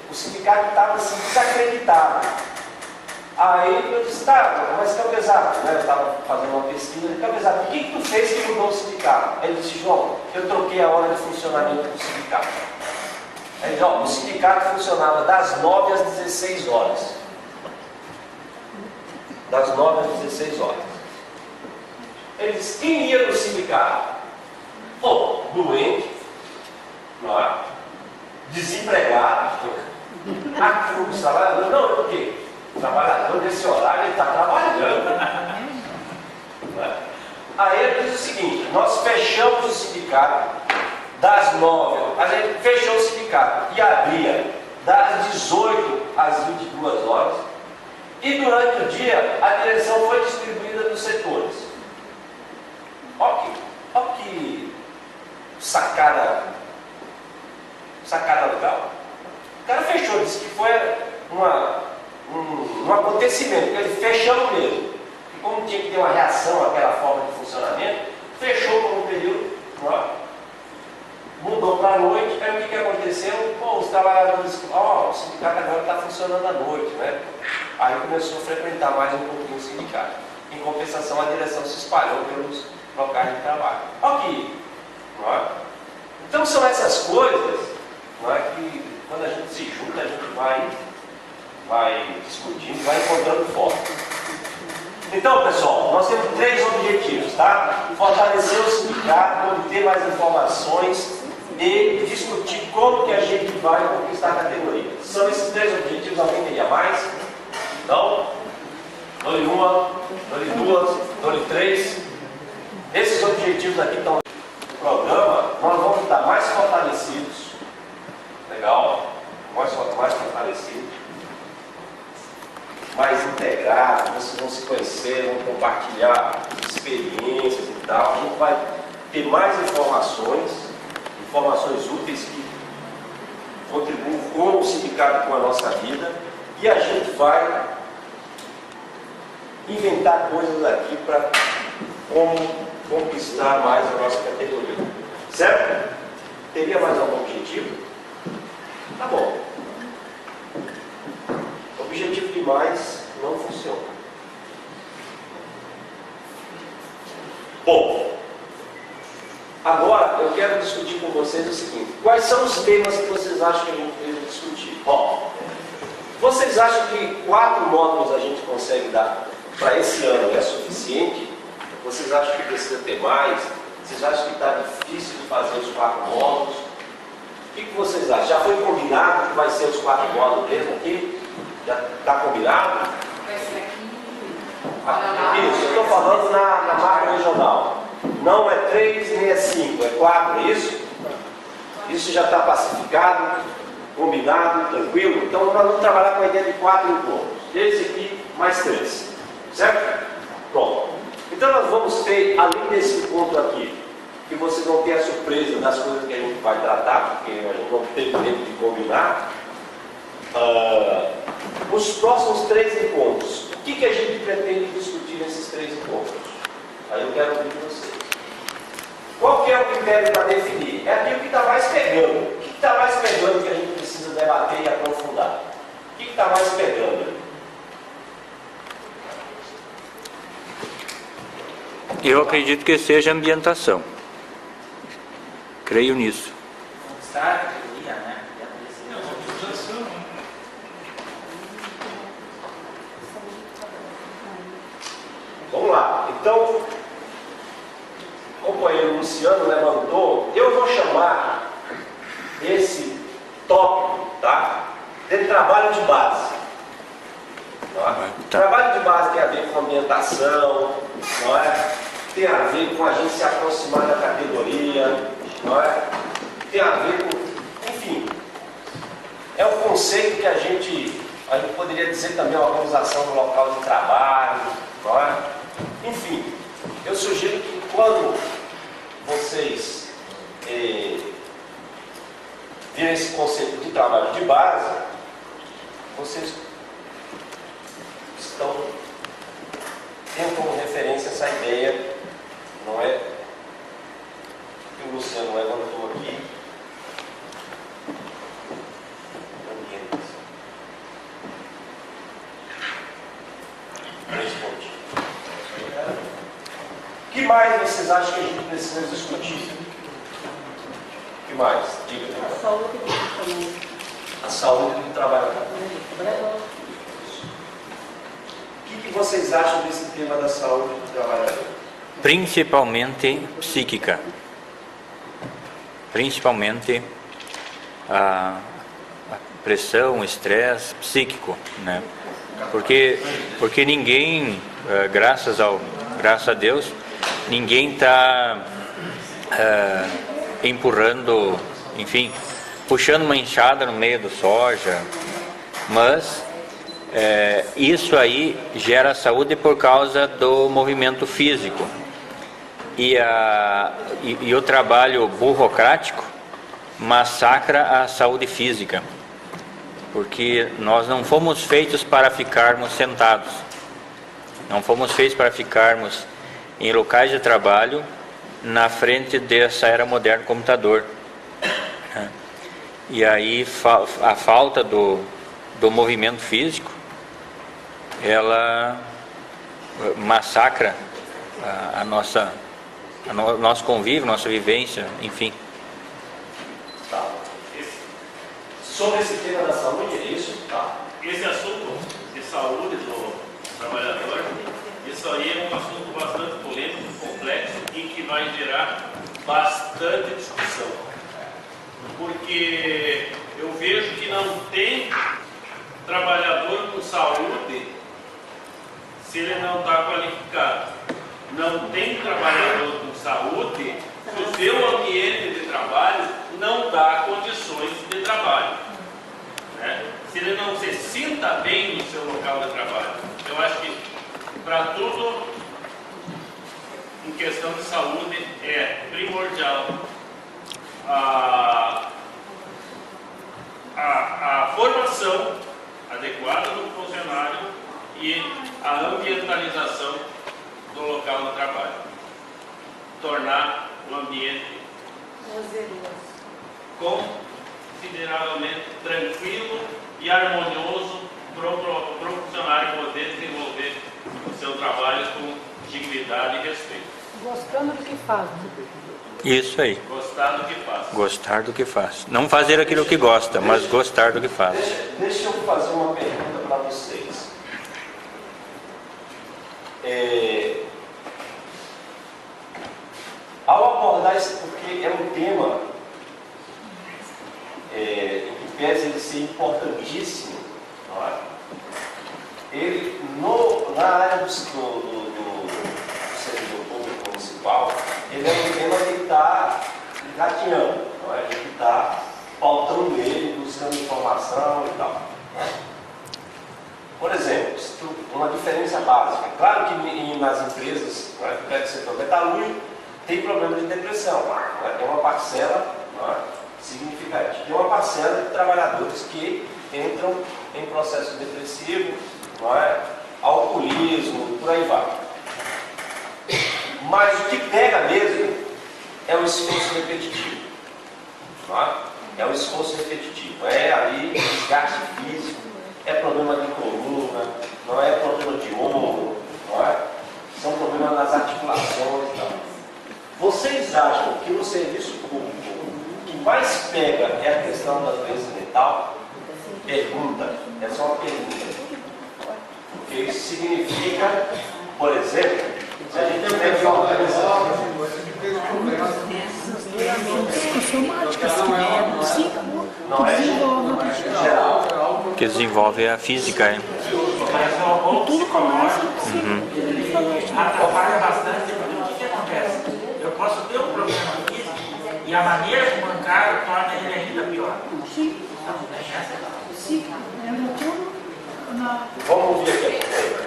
o sindicato estava assim, desacreditado. Aí eu disse, mas Campesato, né? Eu estava fazendo uma pesquisa, Campesato, o que tu fez que mudou o sindicato? Ele disse, João, eu troquei a hora de funcionamento do sindicato. Ele disse, o sindicato funcionava das 9 às 16 horas. Das 9 às 16 horas. Ele disse, quem ia no sindicato? Doente, não é? Desempregado, salário, não, por quê? O trabalhador nesse horário ele está trabalhando. Aí ele diz o seguinte, nós fechamos o sindicato das 9, a gente fechou o sindicato e abria das 18 às 22 horas, e durante o dia a direção foi distribuída nos setores. Olha que sacada legal. O cara fechou, disse que foi um acontecimento, que ele fechou mesmo. E como tinha que ter uma reação àquela forma de funcionamento, fechou por um período, mudou para a noite. Aí o que aconteceu? Os trabalhadores, o sindicato agora está funcionando à noite, né? Aí começou a frequentar mais um pouquinho o sindicato. Em compensação, a direção se espalhou pelos locais de trabalho. Ok, Então são essas coisas, que quando a gente se junta, a gente vai discutindo, vai encontrando forma. Então, pessoal, nós temos 3 objetivos, tá? Fortalecer o sindicato, obter mais informações e discutir como que a gente vai conquistar a categoria. São esses 3 objetivos, alguém teria mais? Então, dou-lhe uma, dou-lhe 2, dou-lhe 3. Esses objetivos aqui estão no programa, nós vamos estar mais fortalecidos. Legal? Mais fortalecidos. Mais integrados, vocês vão se conhecer, vão compartilhar experiências e tal. A gente vai ter mais informações úteis que contribuem com o sindicato, com a nossa vida, e a gente vai inventar coisas aqui para conquistar mais a nossa categoria. Certo? Teria mais algum objetivo? Tá bom. Objetivo demais não funciona. Bom, agora eu quero discutir com vocês o seguinte: quais são os temas que vocês acham que a gente deve discutir? Bom, vocês acham que 4 módulos a gente consegue dar para esse ano é suficiente? Vocês acham que precisa ter mais? Vocês acham que está difícil de fazer os 4 módulos? O que vocês acham? Já foi combinado que vai ser os 4 módulos mesmo aqui? Já está combinado? Vai ser aqui. Isso, eu estou falando na marca regional. Não é 3 nem é 5, é 4, isso? Isso já está pacificado, combinado, tranquilo? Então nós vamos trabalhar com a ideia de 4 encontros. Esse aqui mais 3. Certo? Pronto. Então nós vamos ter, além desse encontro aqui, que vocês vão ter a surpresa das coisas que a gente vai tratar, porque a gente não teve tempo de combinar. Os próximos 3 encontros, o que a gente pretende discutir nesses 3 encontros? Aí eu quero ouvir de vocês. Qual que é o critério para definir? É aquilo que está mais pegando. O que está mais pegando que a gente precisa debater e aprofundar? O que está mais pegando? Eu acredito que seja ambientação. Creio nisso. Conquistar a categoria, né? Vamos lá. Então, companheiro Luciano levantou, eu vou chamar esse tópico, tá, de trabalho de base. Tá? Trabalho de base tem a ver com ambientação, não é? Tem a ver com a gente se aproximar da categoria, não é? Tem a ver com, enfim, é um conceito que a gente poderia dizer também a organização do local de trabalho, não é? Enfim, eu sugiro que quando vocês virem esse conceito de trabalho de base, vocês têm como referência essa ideia, não é? Que o Luciano levantou aqui. O que mais vocês acham que a gente precisa discutir? O que mais? Diga. A saúde também. A saúde do trabalhador. O que vocês acham desse tema da saúde do trabalhador? Principalmente psíquica. Principalmente a pressão, o estresse psíquico, né? Porque ninguém, graças a Deus, ninguém está empurrando, enfim, puxando uma enxada no meio do soja, mas isso aí gera saúde por causa do movimento físico. E o trabalho burocrático massacra a saúde física, porque nós não fomos feitos para ficarmos sentados, não fomos feitos para ficarmos em locais de trabalho na frente dessa era moderna do computador. E aí a falta do movimento físico, ela massacra nosso convívio, nossa vivência, enfim. Tá. Sobre esse tema da saúde, é isso? Tá. Esse assunto de saúde do trabalhador, isso aí é um assunto bastante polêmico, complexo e que vai gerar bastante discussão. Porque eu vejo que não tem trabalhador com saúde se ele não está qualificado. Não tem trabalhador com saúde se o seu ambiente de trabalho não dá condições de trabalho, né? Se ele não se sinta bem no seu local de trabalho. Eu acho que para tudo, em questão de saúde, é primordial a formação adequada do funcionário e a ambientalização do local de trabalho. Tornar o ambiente consideravelmente tranquilo e harmonioso para o funcionário poder desenvolver o seu trabalho com dignidade e respeito. Gostando do que faz. Isso aí. Gostar do que faz. Gostar do que faz. Não fazer aquilo que gosta, mas gostar do que faz. Deixa eu fazer uma pergunta para vocês. Ao abordar isso, porque é um tema em que pese ele ser importantíssimo, não é? Ele, na área do servidor público municipal, ele é um tema que está engatinhando, não é? Que está pautando ele, buscando informação e tal. Por exemplo, uma diferença básica. Claro que nas empresas, não é, do setor metalúrgico, tem problema de depressão. Não é? Tem uma parcela, não é, significativa. Tem uma parcela de trabalhadores que entram em processo depressivo, não é, alcoolismo, por aí vai. Mas o que pega mesmo é o esforço repetitivo. Não é? É o esforço repetitivo. É ali desgaste físico, é problema de coluna, não é problema de ombro, não é? São problemas nas articulações e tal. Vocês acham que no serviço público o que mais pega é a questão da doença mental? Pergunta, é só uma pergunta. Porque isso significa, por exemplo, se a gente tiver que organizar. desenvolve a física. Mas o psicológico atrapalha bastante, porque o que acontece? Eu posso ter um problema físico e a maneira como o encaro torna ele ainda pior. Sim. Vamos ouvir aqui.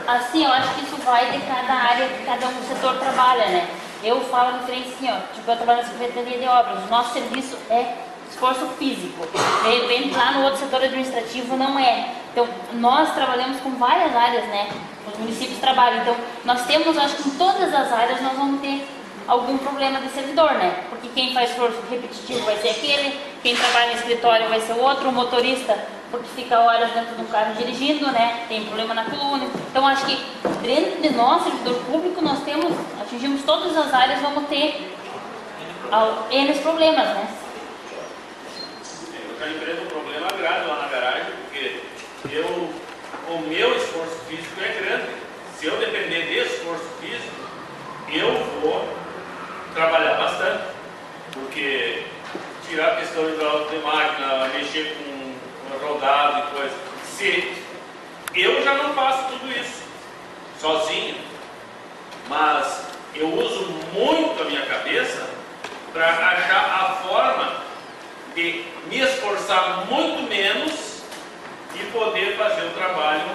Assim, eu acho que isso vai de cada área que cada um setor trabalha, né? Eu falo diferente assim, ó, tipo, eu trabalho na Secretaria de Obras, o nosso serviço é esforço físico. De repente, lá no outro setor administrativo não é. Então, nós trabalhamos com várias áreas, né? Os municípios trabalham. Então, nós temos, acho que em todas as áreas nós vamos ter algum problema de servidor, né? Porque quem faz esforço repetitivo vai ser aquele, quem trabalha no escritório vai ser o outro, o motorista, porque fica horas dentro do carro dirigindo, né? Tem problema na coluna. Então, acho que dentro de nós, servidor público, nós temos, atingimos todas as áreas, vamos ter N problemas, né? Eu já enfrento um problema grave lá na garagem, porque o meu esforço físico é grande. Se eu depender de esforço físico, eu vou trabalhar bastante, porque tirar a questão de máquina, mexer com rodado e coisa. Se eu já não faço tudo isso sozinho, mas eu uso muito a minha cabeça para achar a forma de me esforçar muito menos e poder fazer o trabalho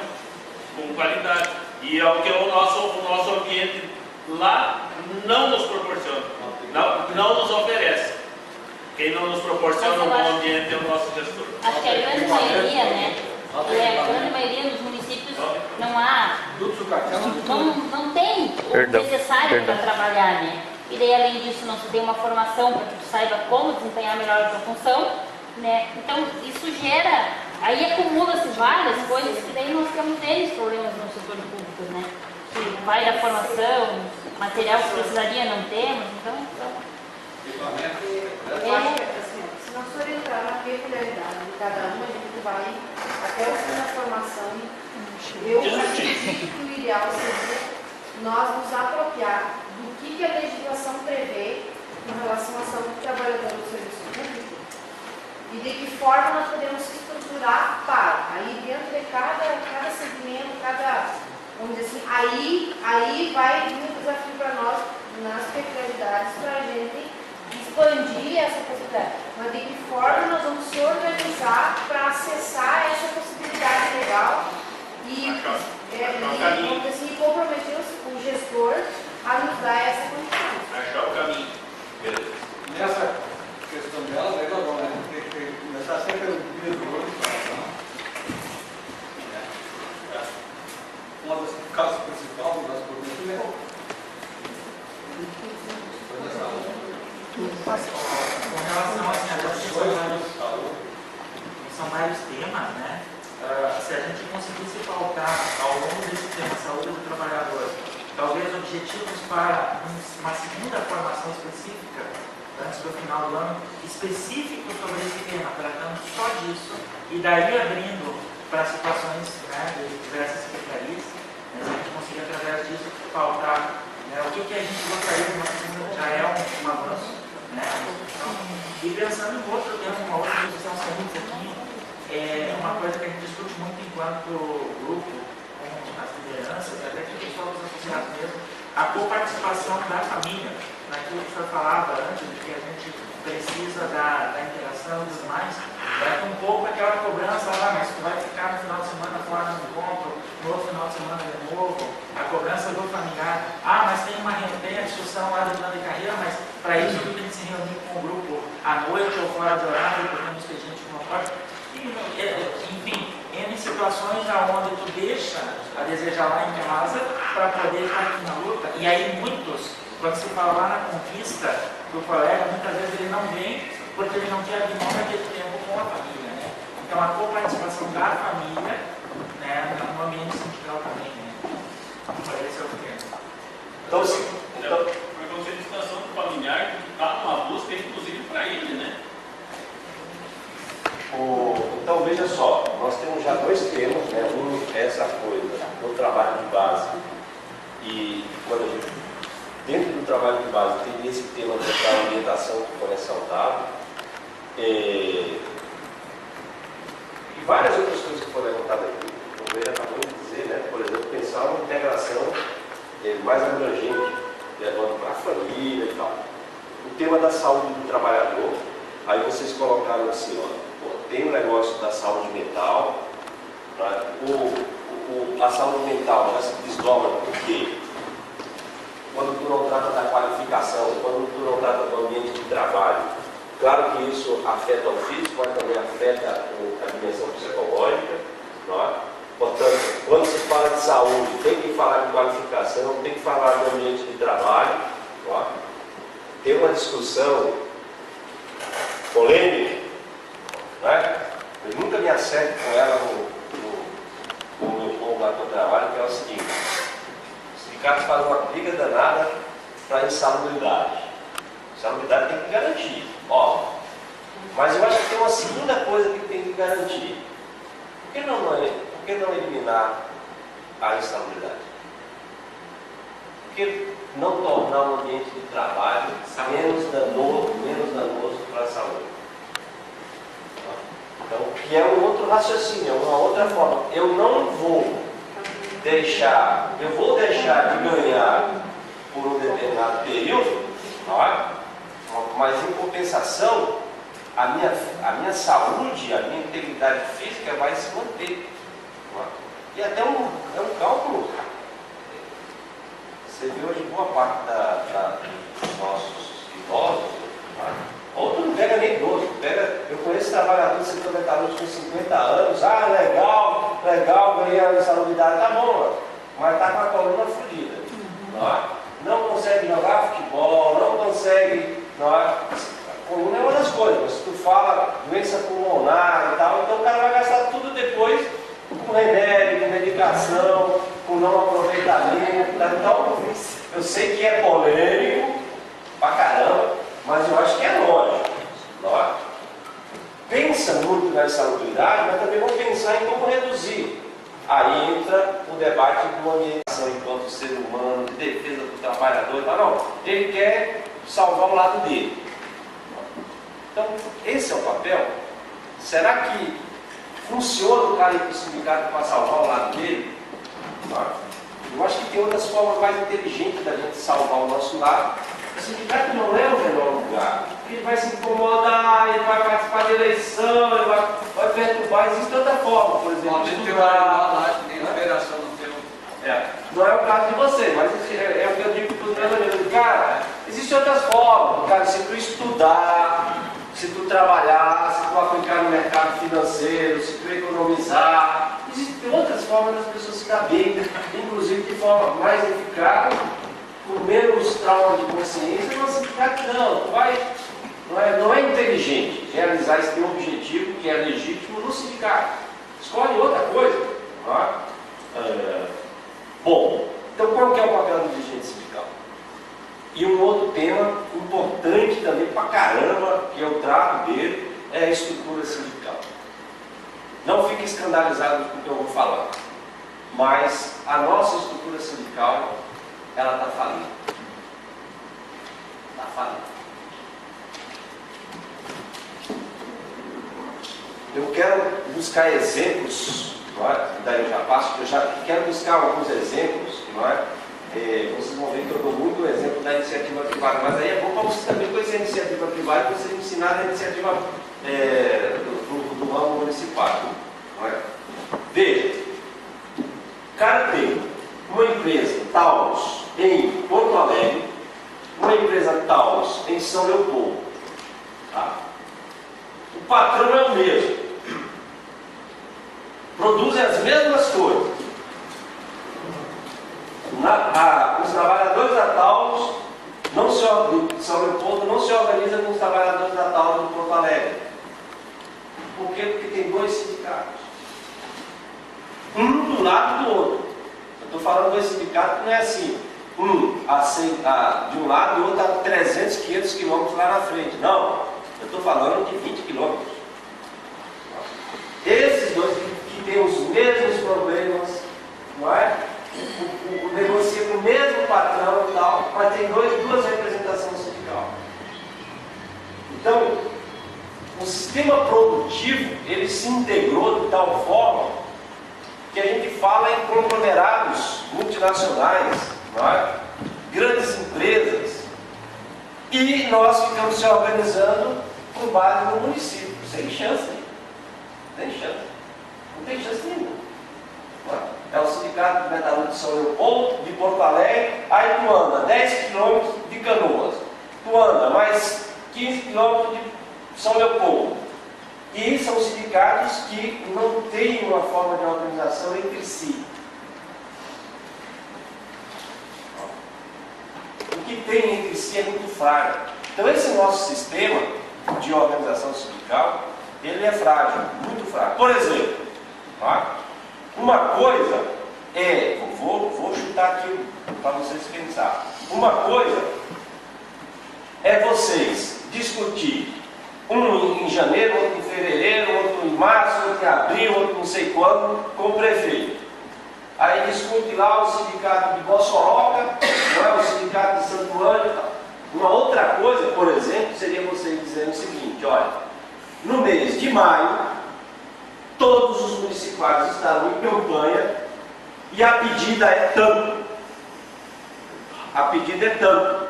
com qualidade. E é o que o nosso ambiente lá não nos proporciona, não nos oferece. Quem não nos proporciona um bom ambiente é o nosso gestor. Acho que a grande maioria, né? A grande maioria dos municípios não tem o necessário para trabalhar, né? E daí, além disso, não se tem uma formação para que tu saiba como desempenhar melhor a tua função, né? Então, isso gera, aí acumula-se várias coisas que daí nós temos N problemas no setor público, né? Que vai da formação, material que precisaria não temos, então... Eu acho que, assim, se nós for entrar na peculiaridade de cada um, a gente vai até o fim da formação. Eu acredito que o ideal seria nós nos apropriar do que a legislação prevê em relação à saúde do trabalhador do serviço público e de que forma nós podemos se estruturar para, aí dentro de cada segmento, vamos dizer assim, aí vai vir um desafio para nós, nas peculiaridades, para a gente expandir essa possibilidade. Mas de que forma nós vamos se organizar para acessar essa possibilidade legal e vamos dizer assim, comprometer o gestor a nos dar essa condição. Achar o caminho. Beleza. Nessa questão delas, aí nós vamos ter que começar sempre pelo diretor de formação. Uma das causas principais do nosso problema é Com relação a são vários temas, né? Se a gente conseguisse pautar ao longo desse tema saúde do trabalhador, talvez objetivos para uma segunda formação específica, antes do final do ano, específico sobre esse tema, tratando só disso, e daí abrindo para situações, né, de diversas secretarias, né, se a gente conseguir através disso pautar, né, o que a gente gostaria de uma segunda, já é um avanço, né? E pensando em outro tema, uma outra discussão saúde aqui, é uma coisa que a gente discute muito enquanto grupo, com as lideranças, até que o pessoal dos associados mesmo, a coparticipação da família, naquilo que o senhor falava antes, de que a gente precisa da interação e tudo mais, é um pouco aquela cobrança lá, mas tu vai ficar no final de semana fora no encontro, no outro final de semana de novo, a cobrança do familiar, mas tem a discussão lá do plano de carreira, mas para isso tem que se reunir com o grupo à noite ou fora de horário, porque temos que gente que não pode. Enfim, N situações onde tu deixa a desejar lá em casa para poder estar aqui na luta. E aí muitos, quando se fala lá na conquista do colega, muitas vezes ele não vem porque ele não quer abrir mão daquele tempo com a família, né? Então a coparticipação da família, né, no ambiente sindical também, né? Esse é o tema. Então, sim. Foi a conscientização do familiar que está numa busca, inclusive, para ele, né? Então, veja só, nós temos já dois temas, né? Um é essa coisa do trabalho de base. E quando a gente, dentro do trabalho de base, tem esse tema da orientação que foi ressaltado. E várias outras coisas que foram começar uma integração mais abrangente, levando para a família e tal. O tema da saúde do trabalhador, aí vocês colocaram assim, ó, tem o negócio da saúde mental, né? A saúde mental ela se desdobra porque quando tu não trata da qualificação, quando tu não trata do ambiente de trabalho, claro que isso afeta o físico, mas também afeta a dimensão psicológica, não é? Portanto, quando se fala de saúde, tem que falar de qualificação, tem que falar do ambiente de trabalho, não é? Tem uma discussão polêmica, né? Eu nunca me acerto com ela no meu povo lá que eu trabalho, que é o seguinte: os sindicatos fazem uma briga danada para a insalubridade. Insalubridade tem que garantir, ó. Mas eu acho que tem uma segunda coisa que tem que garantir. Por que não eliminar a insalubridade? Por que não tornar o ambiente de trabalho menos danoso para a saúde? Então, que é um outro raciocínio, é uma outra forma. Eu vou deixar de ganhar por um determinado período, não é? Mas em compensação, a minha saúde, a minha integridade física vai se manter. Não é? E até é um cálculo. Você vê hoje boa parte dos nossos idosos, outro não pega nem idoso, eu conheço trabalhadores do setor metalúrgico com 50 anos, legal, ganhei a insalubridade, tá bom, mas está com a coluna fodida, não consegue jogar futebol, não consegue, a coluna é uma das coisas, mas se tu fala doença pulmonar e tal, então o cara vai gastar tudo depois com remédio, com medicação, com não aproveitamento. Então, eu sei que é polêmico pra caramba, mas eu acho que é lógico. Não é? Pensa muito na insalubridade, mas também vamos pensar em como reduzir. Aí entra o debate de ambientação enquanto ser humano, de defesa do trabalhador. Não, ele quer salvar o lado dele. Então, esse é o papel. Será que funciona o cara ir para o sindicato para salvar o lado dele? Eu acho que tem outras formas mais inteligentes da gente salvar o nosso lado. O sindicato não é o melhor lugar. Ele vai se incomodar, ele vai participar da eleição, ele vai perturbar. Existe outra forma, por exemplo. Não é o caso de você, mas é o que eu digo para os meus amigos. Cara, existem outras formas. Cara, se tu estudar, se tu trabalhar, se tu aplicar no mercado financeiro, se tu economizar, existem outras formas das pessoas se dar bem, inclusive de forma mais eficaz, com menos trauma de consciência, mas sindicato não é inteligente realizar esse teu objetivo, que é legítimo, no sindicato. Escolhe outra coisa. Bom, então qual que é o papel do dirigente sindical? E um outro tema importante também pra caramba, que eu trato dele, é a estrutura sindical. Não fique escandalizado com o que eu vou falar, mas a nossa estrutura sindical, ela está falida. Está falida. Eu quero buscar exemplos, daí eu já passo, eu já quero buscar alguns exemplos, vocês vão ver que eu dou muito o exemplo da iniciativa privada, mas aí é bom para vocês também conhecer a iniciativa privada e vocês ensinarem a iniciativa do ramo municipal. Veja, o cara tem uma empresa Taurus em Porto Alegre, uma empresa Taurus em São Leopoldo. O patrão é o mesmo, produzem as mesmas coisas. Os trabalhadores da Taurus de São Leopoldo não se organizam com os trabalhadores da Taurus de Porto Alegre. Por quê? Porque tem dois sindicatos. Um do lado do outro. Eu estou falando dois sindicatos que não é assim. De um lado e o outro a 300, 500 quilômetros lá na frente. Não. Eu estou falando de 20 quilômetros. Esses dois que têm os mesmos problemas, não é? Negocia com o mesmo patrão e tal, mas tem duas representações sindical. Então, o sistema produtivo, ele se integrou de tal forma que a gente fala em conglomerados multinacionais, não é? Grandes empresas, e nós ficamos se organizando com base no município, sem chance, sem chance, não tem chance nenhuma. Não é? É o Sindicato de Metalúrgica de São Leopoldo, de Porto Alegre, aí tu anda 10 quilômetros de Canoas, tu anda mais 15 quilômetros de São Leopoldo. E são sindicatos que não têm uma forma de organização entre si. O que tem entre si é muito frágil. Então esse nosso sistema de organização sindical, ele é frágil, muito frágil. Por exemplo, tá? Uma coisa é, vou chutar aqui para vocês pensarem. Uma coisa é vocês discutir um em janeiro, outro em fevereiro, outro em março, outro em abril, outro não sei quando, com o prefeito. Aí discute lá o sindicato de Bossoroca, não é? O sindicato de Santo Ângelo. Uma outra coisa, por exemplo, seria vocês dizendo o seguinte: olha, no mês de maio, todos os municipais estarão em campanha e a pedida é tanto. A pedida é tanto.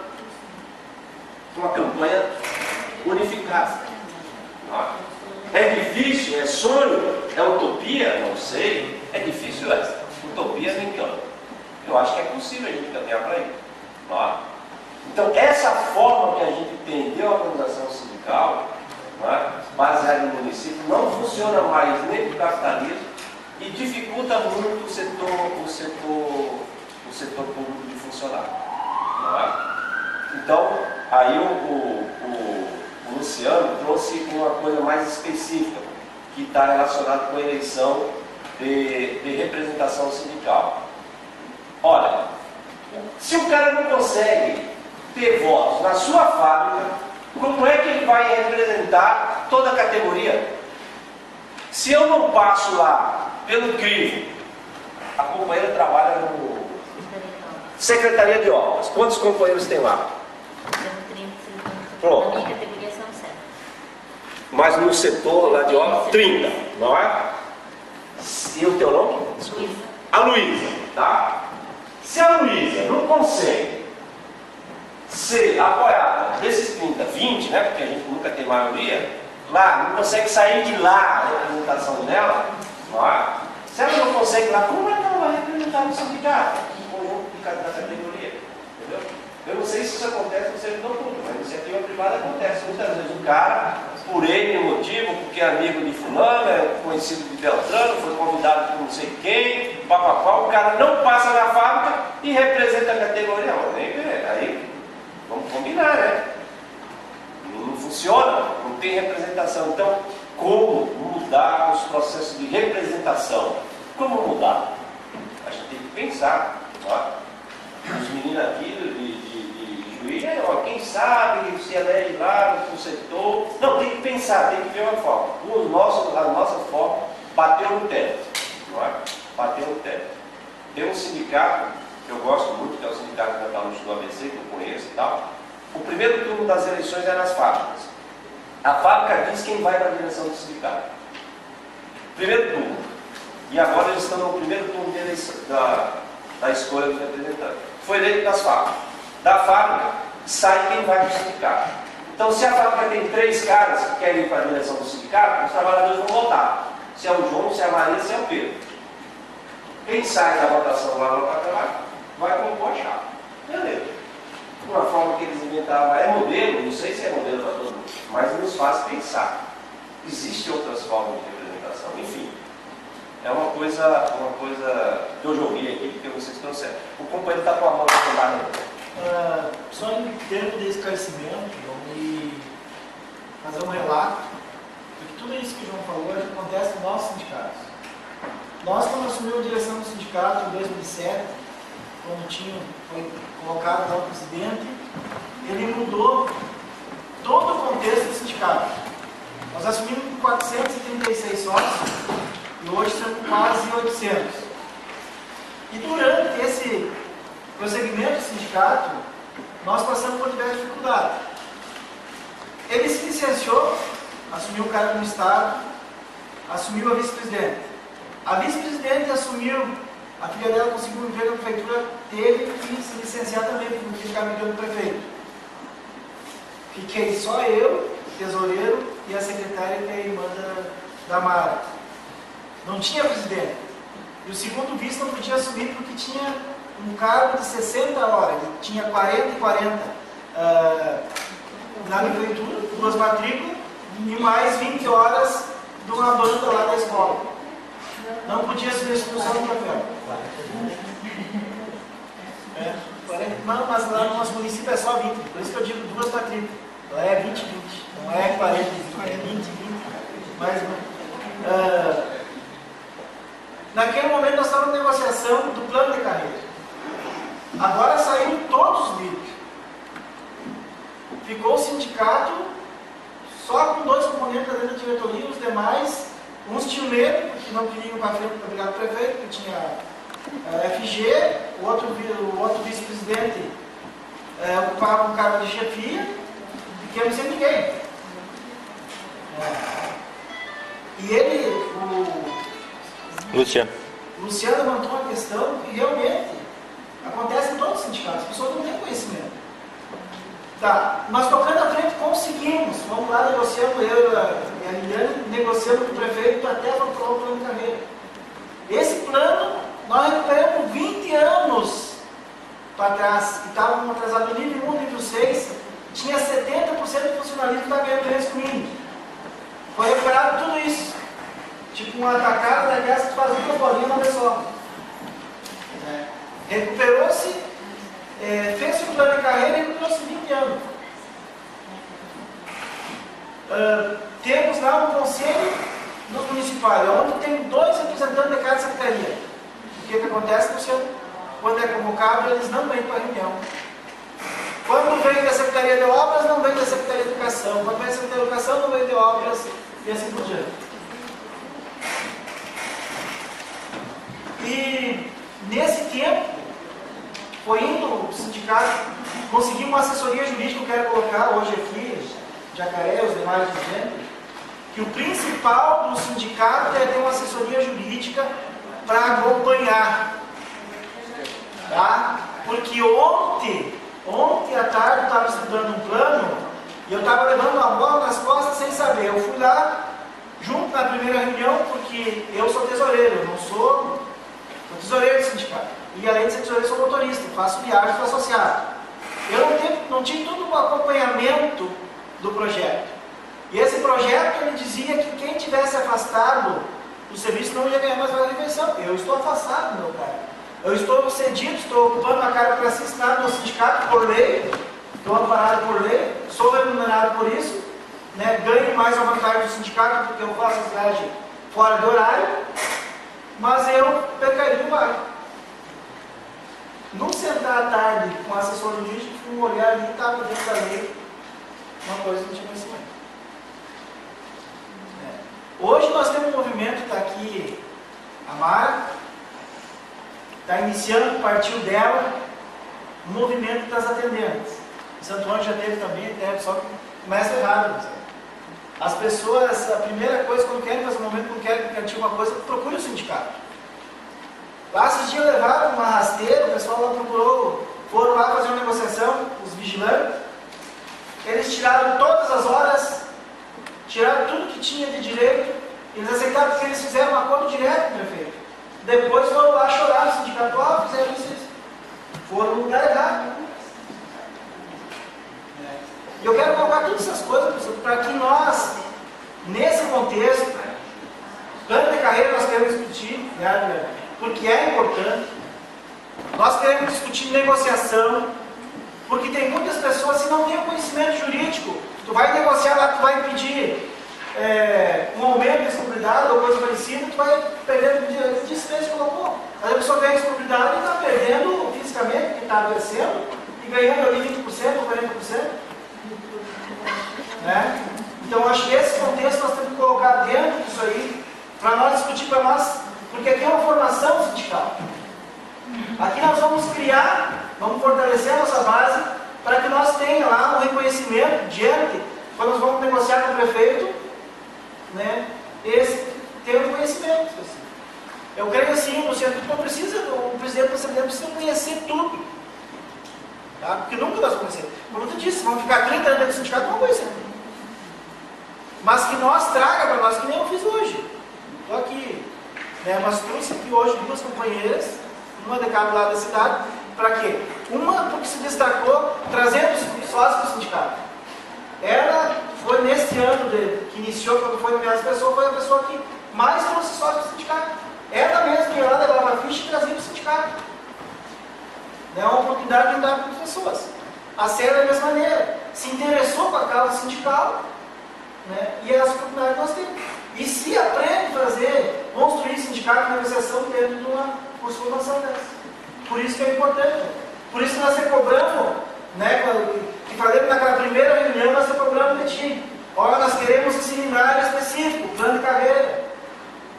Uma campanha unificada. É difícil? É sonho? É utopia? Não sei. É difícil essa. Utopia nem tanto. Eu acho que é possível a gente caminhar para aí. Então, essa forma que a gente tem de organização sindical, baseada no município, não funciona mais nem para o capitalismo e dificulta muito o setor público de funcionário. Então, aí o Luciano trouxe uma coisa mais específica, que está relacionada com a eleição de representação sindical. Olha, se o cara não consegue ter votos na sua fábrica, como é que ele vai representar toda a categoria? Se eu não passo lá pelo crivo, a companheira trabalha no Secretaria de Obras. Quantos companheiros tem lá? Pronto. Na minha categoria são 7. Mas no setor lá de obras, 30, não é? E o teu nome? Luísa. A Luísa, tá? Se a Luísa não consegue ser apoiada desses 30, 20, né? Porque a gente nunca tem maioria, lá, não consegue sair de lá a representação dela, não é? Se ela não consegue lá, como é que ela vai representar no sindicato? No conjunto de cada categoria, entendeu? Eu não sei se isso acontece no servidor público, mas no iniciativa privada acontece. Muitas vezes o cara, por N motivo, porque é amigo de fulano, é conhecido de Beltrano, foi convidado por não sei quem, papapá, o cara não passa na fábrica e representa a categoria. Mas nem aí, vamos combinar, né? Não funciona, não tem representação. Então, como mudar os processos de representação? Como mudar? A gente tem que pensar. Tá? Os meninos aqui de Juiz, quem sabe se elege lá no setor. Não, tem que pensar, tem que ver uma forma. A nossa forma bateu no teto. Não é? Bateu no teto. Tem um sindicato que eu gosto muito, que é o Sindicato de Metalúrgicos do ABC, que eu conheço e tal. O primeiro turno das eleições é nas fábricas. A fábrica diz quem vai para a direção do sindicato. Primeiro turno. E agora eles estão no primeiro turno de eleição, da escolha dos representantes. Foi eleito das fábricas. Da fábrica sai quem vai para o sindicato. Então, se a fábrica tem 3 caras que querem ir para a direção do sindicato, os trabalhadores vão votar. Se é o João, se é a Maria, se é o Pedro. Quem sai da votação lá no trabalho vai compor a chapa. Beleza. Uma forma que eles inventaram é modelo, não sei se é modelo para todo mundo, mas nos faz pensar. Existem outras formas de representação, enfim. É uma coisa que eu já ouvi aqui, porque vocês trouxeram. O companheiro está com a mão na barra. Só em termos de esclarecimento, vamos fazer um relato de que tudo isso que o João falou acontece nos nossos sindicatos. Nós, quando assumimos a direção do sindicato em 2007, quando foi colocado lá o presidente, ele mudou todo o contexto do sindicato. Nós assumimos com 436 sócios e hoje somos quase 800. E durante esse prosseguimento do sindicato, nós passamos por diversas dificuldades. Ele se licenciou, assumiu o cargo no Estado, assumiu a vice-presidente. A vice-presidente assumiu a filha dela conseguiu um emprego na prefeitura, teve que se licenciar também, porque não tinha ficar brigando com o prefeito. Fiquei só eu, tesoureiro e a secretária, que é a irmã da Mara. Não tinha presidente. E o segundo vice não podia assumir porque tinha um cargo de 60 horas. Ele tinha 40 e 40 na prefeitura, 2 matrículas, e mais 20 horas de uma banda lá da escola. Não podia assumir a instituição do troféu. Não, mas lá no nosso município é só 20. Por isso que eu digo 2 matrículas. Lá é 20, 20. Não é 40, é 20, 20. Mais um. Naquele momento nós estávamos em negociação do plano de carreira. Agora saíram todos os livros. Ficou o sindicato só com 2 componentes dentro da diretoria, os demais, uns tinham medo, porque não queriam ir para frente para brigar com o prefeito, porque tinha FG, o outro vice-presidente ocupava um cargo de chefia, e ficamos sem ninguém. E ele, o Luciano levantou uma questão que realmente acontece em todos os sindicatos, as pessoas não têm conhecimento. Tá, nós tocando à frente conseguimos, vamos lá negociando, eu e a Liliane negociando com o prefeito até aprovar o plano de carreira. Esse plano nós recuperamos 20 anos para trás, que estavam atrasados no nível 1, nível 6, tinha 70% de funcionalismo da ganhando risco mínimo. Foi recuperado tudo isso. Tipo uma atacada daquelas que faz uma bolinha uma vez só. Recuperou-se, fez-se um plano de carreira e recuperou-se 20 anos. Temos lá um conselho dos municipais, onde tem 2 representantes de cada secretaria. O que acontece, Luciano? Quando é convocado, eles não vêm para a reunião. Quando vem da Secretaria de Obras, não vem da Secretaria de Educação. Quando vem da Secretaria de Educação, não vem de Obras, e assim por diante. E nesse tempo, foi indo o sindicato, conseguimos uma assessoria jurídica, que eu quero colocar hoje aqui, Jacaré, os demais dirigentes, que o principal do sindicato é ter uma assessoria jurídica para acompanhar. Tá? Porque ontem à tarde eu estava estudando um plano e eu estava levando uma bola nas costas sem saber. Eu fui lá, junto na primeira reunião, porque eu sou tesoureiro, eu não sou tesoureiro do sindicato. E além de ser tesoureiro, sou motorista, faço viagem para associado. Eu não tive todo o acompanhamento do projeto. E esse projeto, ele dizia que quem tivesse afastado do serviço não ia ganhar mais vaga de refeição. Eu estou afastado do meu cargo. Eu estou cedido, estou ocupando uma carga para ser assinado no sindicato por lei, estou amparado por lei, sou remunerado por isso, né? Ganho mais a vantagem do sindicato porque eu faço as viagens fora do horário, mas eu pecaria o vale. Não sentar à tarde com o assessor jurídico, um olhar ali e estava dentro da lei, uma coisa que não tinha conhecimento. Hoje nós temos um movimento, está aqui a Mara, está iniciando, partiu dela, o movimento das atendentes. Em Santo Antônio já teve também, só que começa errado. As pessoas, a primeira coisa, quando querem fazer um movimento, quando querem garantir uma coisa, procure o sindicato. Lá esses dias levaram uma rasteira, o pessoal lá procurou, foram lá fazer uma negociação, os vigilantes, eles tiraram todas as horas, tiraram tudo que tinha de direito, eles aceitaram porque eles fizeram um acordo direto com o prefeito. Depois foram lá chorar no sindicato, fizeram isso. Foram no lugar errado. E eu quero colocar todas essas coisas, para que nós, nesse contexto, plano de carreira nós queremos discutir, né, porque é importante. Nós queremos discutir negociação, porque tem muitas pessoas que não têm conhecimento jurídico. Tu vai negociar lá, tu vai pedir um aumento de responsabilidade ou coisa parecida, tu vai perdendo o direito de desfecho, colocou. Aí a pessoa ganha responsabilidade e está perdendo fisicamente, porque está adoecendo, e ganhando ali 20% ou 40%. Né? Então eu acho que esse contexto nós temos que colocar dentro disso aí, para nós discutir para nós, porque aqui é uma formação sindical. Aqui nós vamos criar, vamos fortalecer a nossa base, para que nós tenhamos lá um reconhecimento diante, quando nós vamos negociar com o prefeito, né, ter um conhecimento. Assim. Eu creio assim, Luciano, que não precisa, o presidente da Assembleia precisa conhecer tudo. Tá? Porque nunca nós conhecemos. Como tu disse, vamos ficar 30 anos dentro do sindicato, não conhecemos. Mas que nós traga para nós, que nem eu fiz hoje. Estou aqui. Né? Mas trouxe aqui hoje duas companheiras, uma de cada lado da cidade, para quê? Uma porque se destacou trazendo os sócios do sindicato. Ela foi nesse ano que iniciou, quando foi nomeada essa pessoa, foi a pessoa que mais trouxe sócios do sindicato. Ela mesma que ia lá levava a ficha e trazia para o sindicato. É uma oportunidade de andar com as pessoas. A Célia, da mesma maneira, se interessou com a causa sindical, né? E essa oportunidade nós temos. E se aprende a fazer, construir sindicato de negociação dentro de uma formação dessa. Por isso que é importante. Por isso que nós recobramos, né? Que falamos naquela primeira reunião, nós recobramos de ti. Olha, nós queremos um seminário específico, plano de carreira.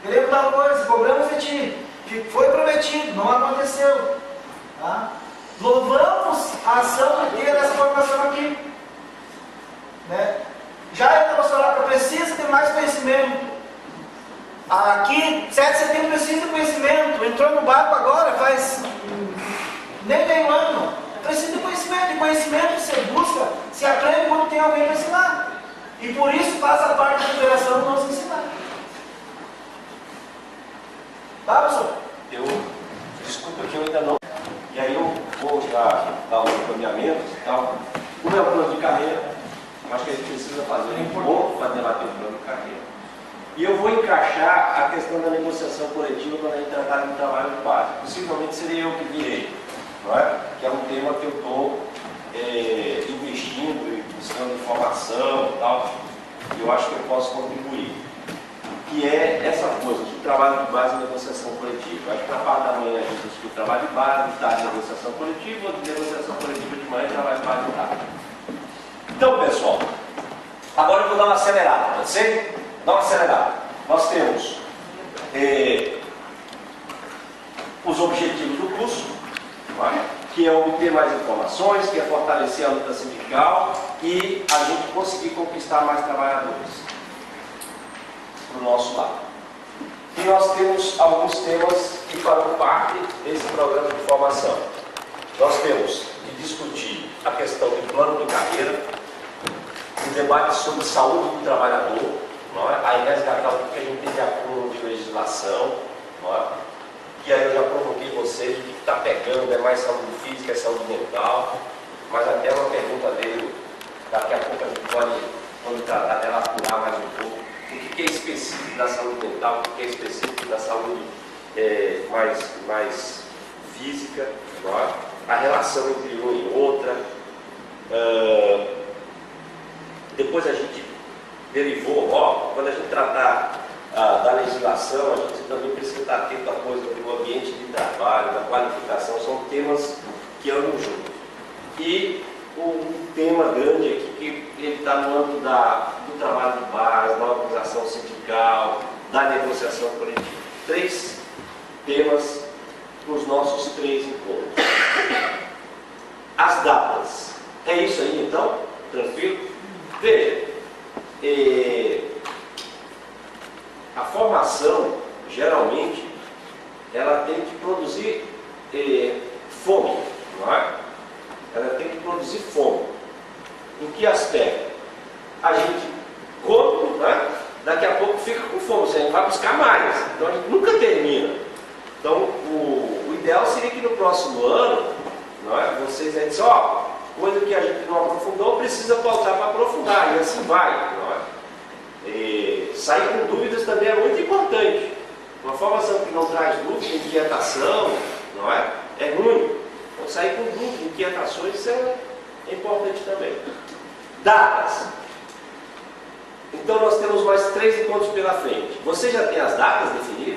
Queremos dar coisa, cobramos de ti. Que foi prometido, não aconteceu. Tá? Louvamos a ação de ter essa formação aqui. Né? Já a Nossa precisa ter mais conhecimento. Aqui, 7 de setembro precisa de conhecimento. Entrou no barco agora, faz nem meio ano. Precisa de conhecimento. E conhecimento você busca, se aprende quando tem alguém para ensinar. E por isso faz a parte da federação nos ensinar. Tá, professor? Desculpa que eu ainda não. E aí eu vou já dar os encaminhamentos e tal. Como é o plano de carreira, acho que a gente precisa fazer um bom para debater o plano de carreira. E eu vou encaixar a questão da negociação coletiva quando a gente tratar de trabalho de base. Possivelmente seria eu que virei, não é? Que é um tema que eu estou investindo e buscando informação e tal. E eu acho que eu posso contribuir. Que é essa coisa de trabalho de base e negociação coletiva. Acho que na parte da manhã a gente discute trabalho de base, de tarde negociação coletiva, de negociação coletiva de manhã e trabalho de base de tarde. Então, pessoal, agora eu vou dar uma acelerada, pode ser? Dá uma acelerada. Nós temos os objetivos do curso, que é obter mais informações, que é fortalecer a luta sindical e a gente conseguir conquistar mais trabalhadores para o nosso lado. E nós temos alguns temas que farão parte desse programa de formação. Nós temos que discutir a questão do plano de carreira, o debate sobre saúde do trabalhador, não é? Aí resgatar o que a gente tem de acúmulo de legislação, não é? E aí eu já provoquei vocês, o que está pegando, é mais saúde física, é saúde mental, mas até uma pergunta dele, daqui a pouco a gente pode, quando tratar dela, apurar mais um pouco. O que é específico da saúde mental, o que é específico da saúde mais física, não é? A relação entre uma e outra. Depois a gente derivou, quando a gente tratar da legislação, a gente também precisa estar atento à coisa do ambiente de trabalho, da qualificação, são temas que andam juntos. E um tema grande aqui, que ele está no âmbito do trabalho de base, da organização sindical, da negociação coletiva. 3 temas para os nossos 3 encontros. As datas. É isso aí, então? Tranquilo? Veja, a formação, geralmente, ela tem que produzir fome, não é? Ela tem que produzir fome. Em que aspecto? A gente come, né? Daqui a pouco fica com fome, a gente vai buscar mais. Então a gente nunca termina. Então o ideal seria que no próximo ano, não é? Vocês aí dizem, coisa que a gente não aprofundou, precisa voltar para aprofundar, e assim vai, não é? Sair com dúvidas também é muito importante. Uma formação que não traz dúvida, inquietação, não é? É ruim. Então, sair com dúvidas, inquietações, isso é importante também. Datas. Então, nós temos mais 3 encontros pela frente. Você já tem as datas definidas?